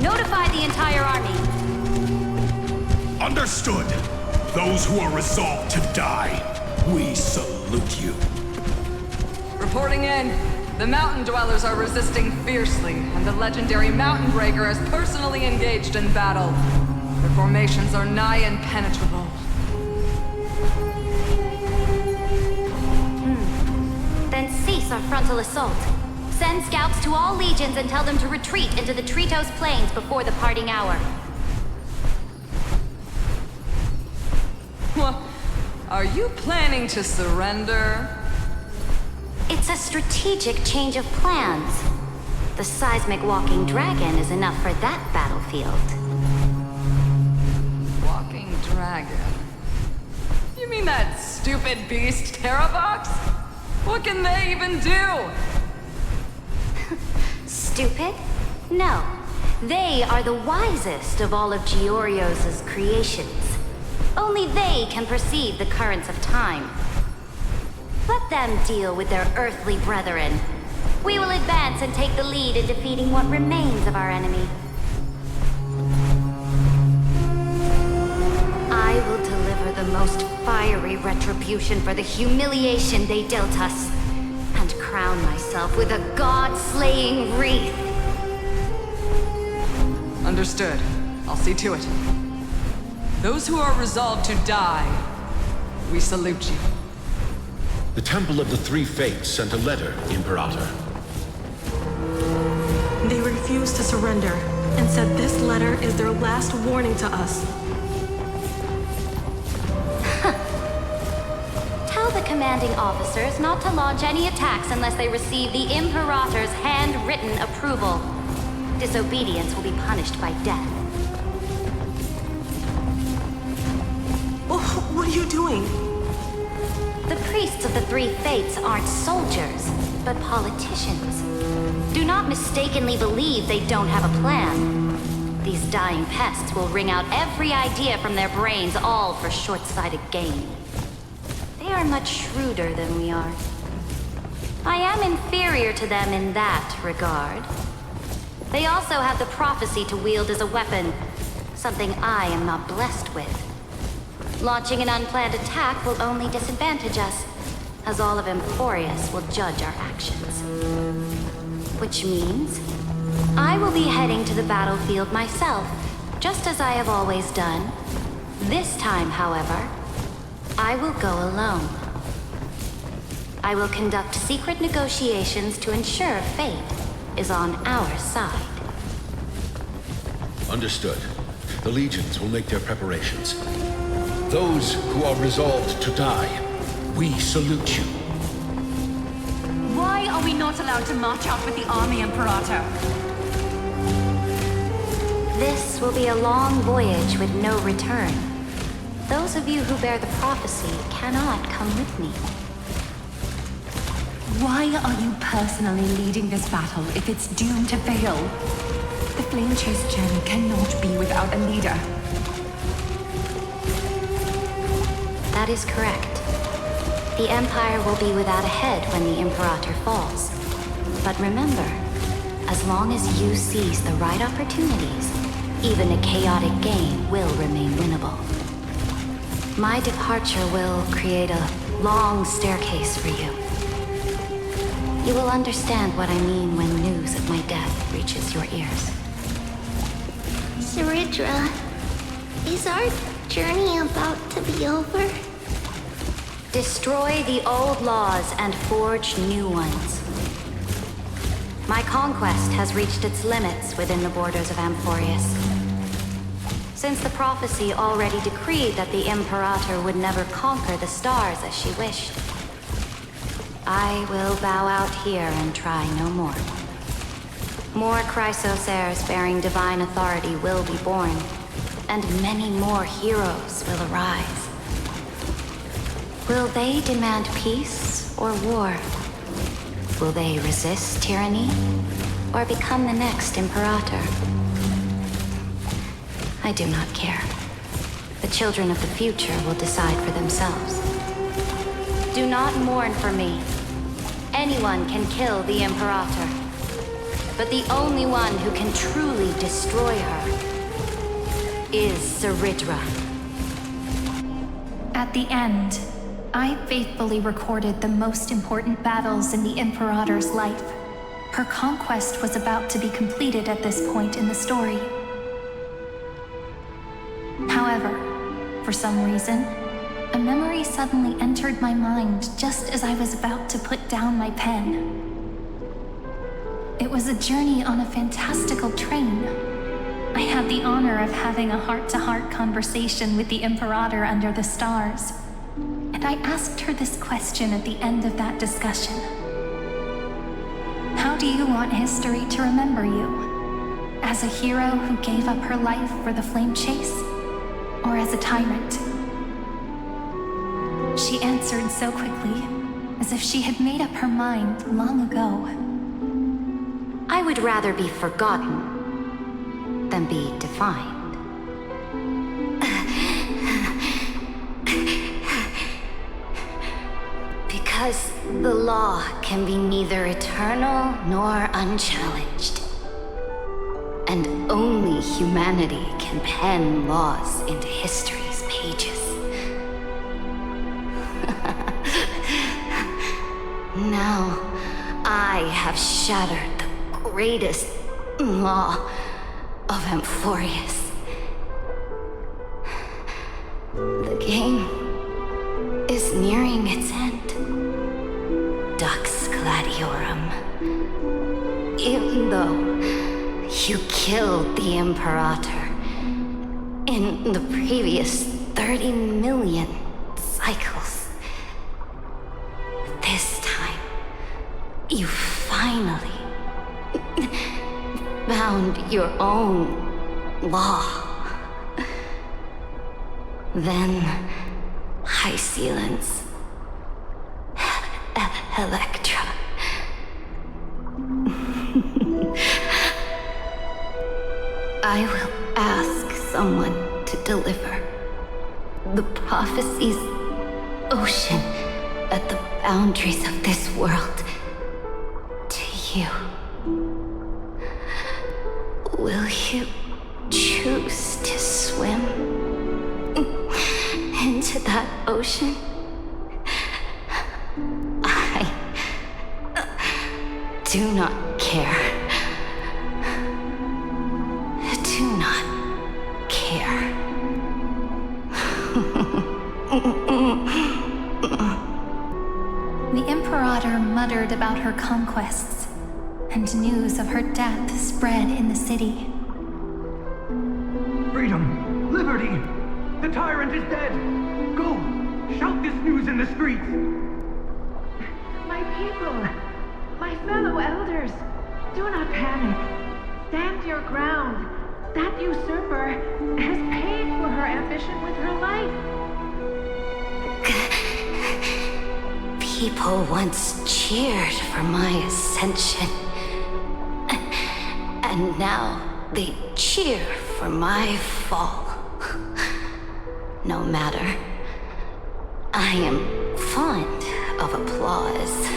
Notify the entire army! Understood! Those who are resolved to die, we salute you. Reporting in. The mountain dwellers are resisting fiercely, and the legendary Mountain Breaker is personally engaged in battle. Their formations are nigh impenetrable. Then cease our frontal assault. Send scouts to all legions and tell them to retreat into the Tritos Plains before the parting hour. Well, are you planning to surrender? It's a strategic change of plans. The seismic walking dragon is enough for that battlefield. Walking dragon? You mean that stupid beast, Terravox? What can they even do? Stupid? No. They are the wisest of all of Georios' creations. Only they can perceive the currents of time. Let them deal with their earthly brethren. We will advance and take the lead in defeating what remains of our enemy. I will deliver the most fiery retribution for the humiliation they dealt us, and crown myself with a god-slaying wreath. Understood. I'll see to it. Those who are resolved to die, we salute you. The Temple of the Three Fates sent a letter, Imperator. They refused to surrender and said this letter is their last warning to us. Tell the commanding officers not to launch any attacks unless they receive the Imperator's handwritten approval. Disobedience will be punished by death. What are you doing? The priests of the Three Fates aren't soldiers, but politicians. Do not mistakenly believe they don't have a plan. These dying pests will wring out every idea from their brains, all for short-sighted gain. They are much shrewder than we are. I am inferior to them in that regard. They also have the prophecy to wield as a weapon, something I am not blessed with. Launching an unplanned attack will only disadvantage us, as all of Emporius will judge our actions. Which means, I will be heading to the battlefield myself, just as I have always done. This time, however, I will go alone. I will conduct secret negotiations to ensure fate is on our side. Understood. The legions will make their preparations. Those who are resolved to die, we salute you. Why are we not allowed to march out with the army, Imperator? This will be a long voyage with no return. Those of you who bear the prophecy cannot come with me. Why are you personally leading this battle if it's doomed to fail? The Flame Chase journey cannot be without a leader. That is correct. The Empire will be without a head when the Imperator falls. But remember, as long as you seize the right opportunities, even a chaotic game will remain winnable. My departure will create a long staircase for you. You will understand what I mean when news of my death reaches your ears. Saridra, is our journey about to be over? Destroy the old laws and forge new ones. My conquest has reached its limits within the borders of Amphorius. Since the prophecy already decreed that the Imperator would never conquer the stars as she wished, I will bow out here and try no more. More Chrysos heirs bearing divine authority will be born, and many more heroes will arise. Will they demand peace or war? Will they resist tyranny or become the next Imperator? I do not care. The children of the future will decide for themselves. Do not mourn for me. Anyone can kill the Imperator, but the only one who can truly destroy her is Saridra. At the end, I faithfully recorded the most important battles in the Imperator's life. Her conquest was about to be completed at this point in the story. However, for some reason, a memory suddenly entered my mind just as I was about to put down my pen. It was a journey on a fantastical train. I had the honor of having a heart-to-heart conversation with the Imperator under the stars. And I asked her this question at the end of that discussion. How do you want history to remember you? As a hero who gave up her life for the Flame Chase? Or as a tyrant? She answered so quickly, as if she had made up her mind long ago. I would rather be forgotten than be defined. Because the law can be neither eternal nor unchallenged. And only humanity can pen laws into history's pages. Now, I have shattered the greatest law of Amphorius. The game is nearing its end. Dux Gladiorum. Even though you killed the Imperator in the previous 30 million cycles, this time you finally found your own law. Then High Sealants, Electra. I will ask someone to deliver the prophecy's ocean at the boundaries of this world to you. Will you choose to swim into that ocean? I do not care. Do not care. The Imperator muttered about her conquests, and news of her death spread in the city. Freedom! Liberty! The tyrant is dead! Go! Shout this news in the streets! My people! My fellow elders! Do not panic. Stand your ground. That usurper has paid for her ambition with her life. People once cheered for my ascension. And now they cheer for my fall. No matter. I am fond of applause.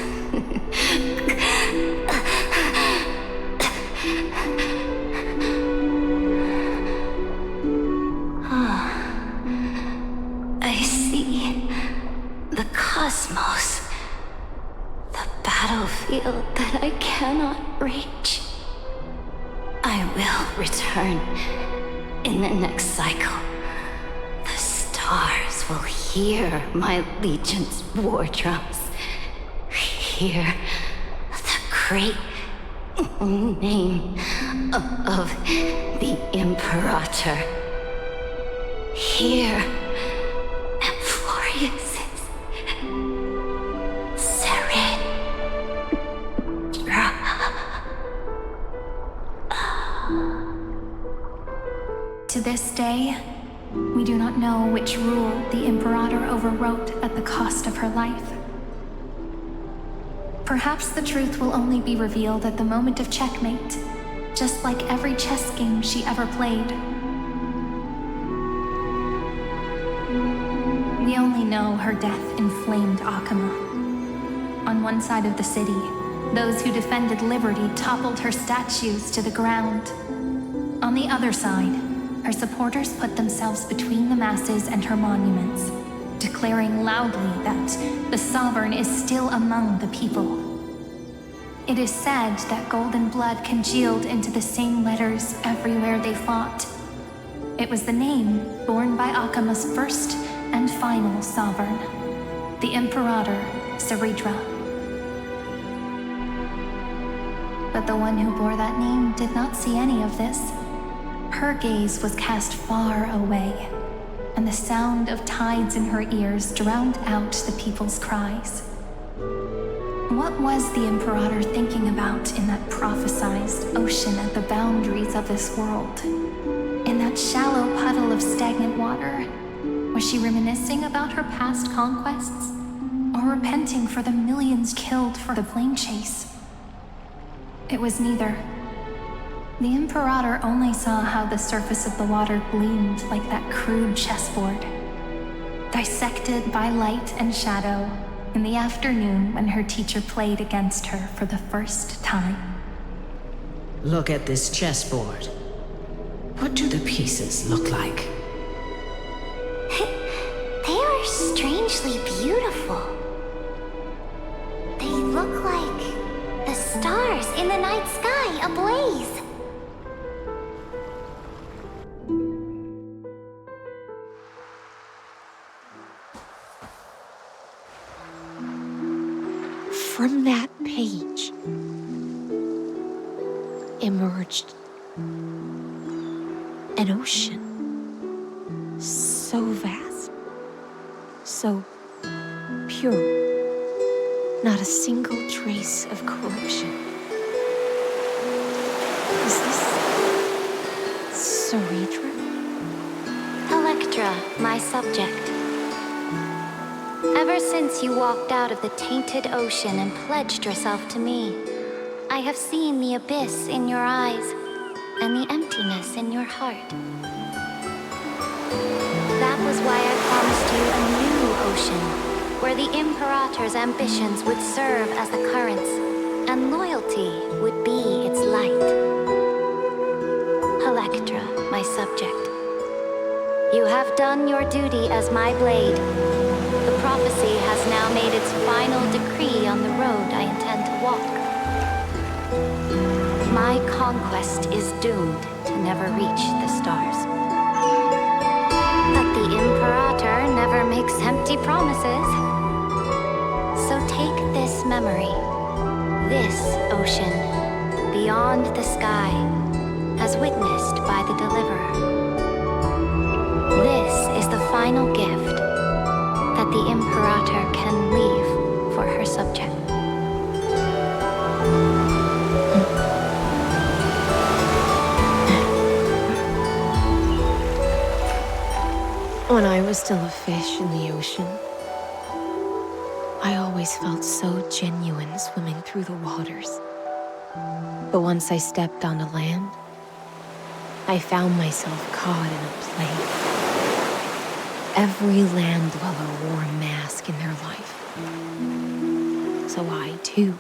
I see the cosmos, the battlefield that I cannot reach. I will return in the next cycle. The stars will hear my legion's war drums. Hear the great name of the Imperator. Hear Amphorius's surrender. To this day, we do not know which rule the Imperator overwrote at the cost of her life. Perhaps the truth will only be revealed at the moment of checkmate, just like every chess game she ever played. We only know her death inflamed Akama. On one side of the city, those who defended liberty toppled her statues to the ground. On the other side, her supporters put themselves between the masses and her monuments, declaring loudly that the Sovereign is still among the people. It is said that golden blood congealed into the same letters everywhere they fought. It was the name borne by Akama's first and final Sovereign, the Imperator Ceridra. But the one who bore that name did not see any of this. Her gaze was cast far away, and the sound of tides in her ears drowned out the people's cries. What was the Imperator thinking about in that prophesized ocean at the boundaries of this world? In that shallow puddle of stagnant water? Was she reminiscing about her past conquests? Or repenting for the millions killed for the plane chase? It was neither. The Imperator only saw how the surface of the water gleamed like that crude chessboard. Dissected by light and shadow, in the afternoon when her teacher played against her for the first time. Look at this chessboard. What do the pieces look like? They are strangely beautiful. They look like the stars in the night sky ablaze. From that page emerged an ocean. So vast, so pure. Not a single trace of corruption. Is this Ceredra? Electra, my subject. Ever since you walked out of the tainted ocean and pledged yourself to me, I have seen the abyss in your eyes and the emptiness in your heart. That was why I promised you a new ocean, where the Imperator's ambitions would serve as the currents, and loyalty would be its light. Electra, my subject. You have done your duty as my blade. The prophecy has now made its final decree on the road I intend to walk. My conquest is doomed to never reach the stars. But the Imperator never makes empty promises. So take this memory, this ocean, beyond the sky, as witnessed by the Deliverer. This is the final gift that the Imperator can leave for her subject. When I was still a fish in the ocean, I always felt so genuine swimming through the waters. But once I stepped onto land, I found myself caught in a play. Every land dweller wore a mask in their life. So I, too,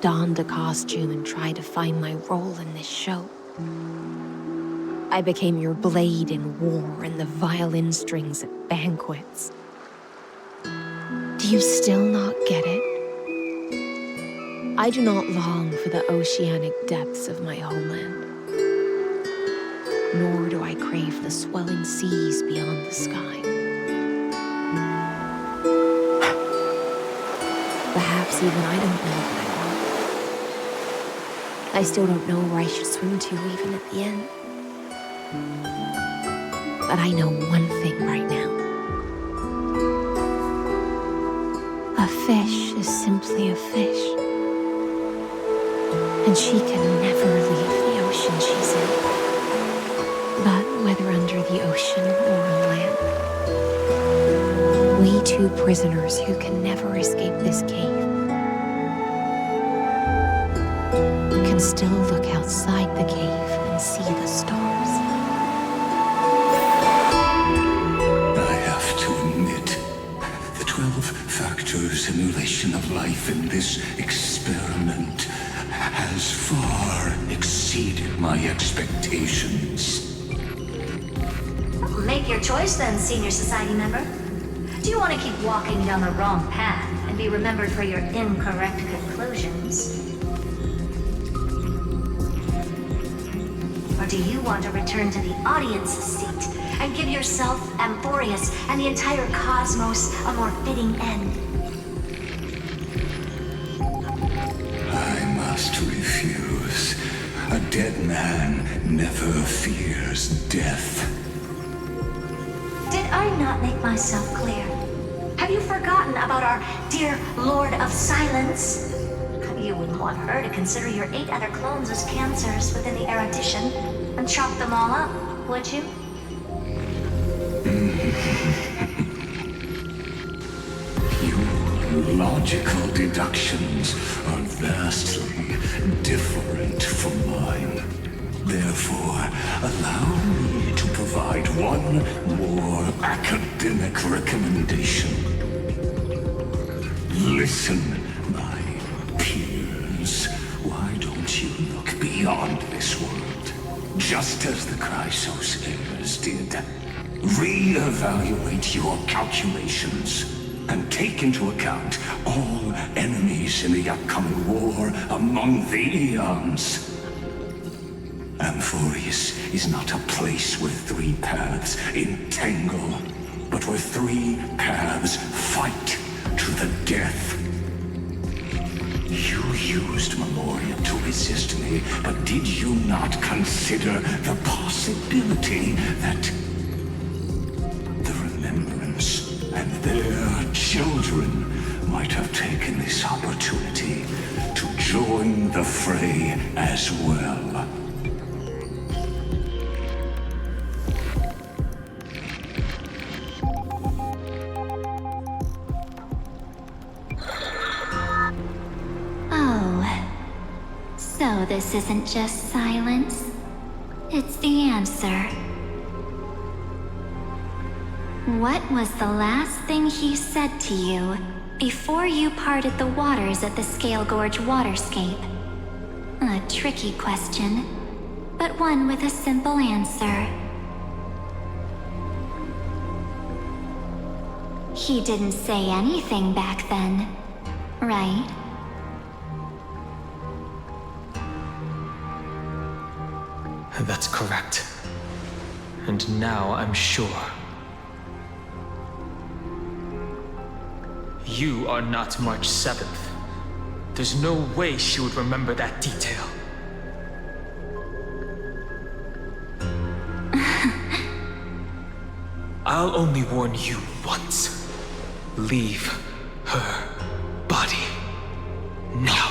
donned a costume and tried to find my role in this show. I became your blade in war and the violin strings at banquets. Do you still not get it? I do not long for the oceanic depths of my homeland. Nor do I crave the swelling seas beyond the sky. Perhaps even I don't know what I want. I still don't know where I should swim to even at the end. But I know one thing right now. A fish is simply a fish. And she can never leave the ocean she's in. But whether under the ocean or on land, we two prisoners who can never escape this cave can still look outside the cave and see the stars. I have to admit, the 12-factor simulation of life in this experiment has far exceeded my expectations. Make your choice then, Senior Society member. Do you want to keep walking down the wrong path and be remembered for your incorrect conclusions? Or do you want to return to the audience seat and give yourself, Amphorius, and the entire cosmos a more fitting end? I must refuse. A dead man never fears death. Did I not make myself clear? Have you forgotten about our dear Lord of Silence? You wouldn't want her to consider your 8 other clones as cancers within the erudition and chop them all up, would you? Your logical deductions are vastly different from mine. Therefore, allow me to provide one more academic recommendation. Listen, my peers. Why don't you look beyond this world? Just as the Chrysos heirs did. Re-evaluate your calculations and take into account all enemies in the upcoming war among the eons. Amphorius is not a place where three paths entangle, but where three paths fight to the death. You used Memoria to resist me, but did you not consider the possibility that the Remembrance and their children might have taken this opportunity to join the fray as well? So this isn't just silence. It's the answer. What was the last thing he said to you before you parted the waters at the Scale Gorge waterscape? A tricky question, but one with a simple answer. He didn't say anything back then, right? That's correct. And now I'm sure. You are not March 7th. There's no way she would remember that detail. I'll only warn you once. Leave her body now.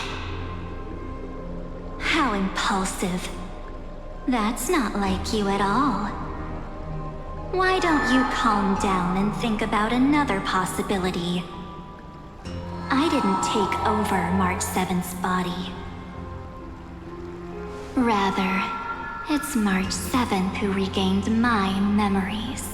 How impulsive. That's not like you at all. Why don't you calm down and think about another possibility? I didn't take over March 7th's body. Rather, it's March 7th who regained my memories.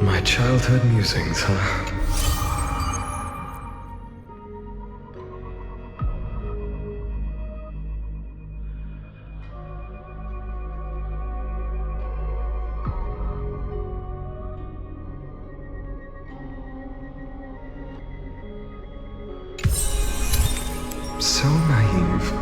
My childhood musings, huh? So naive.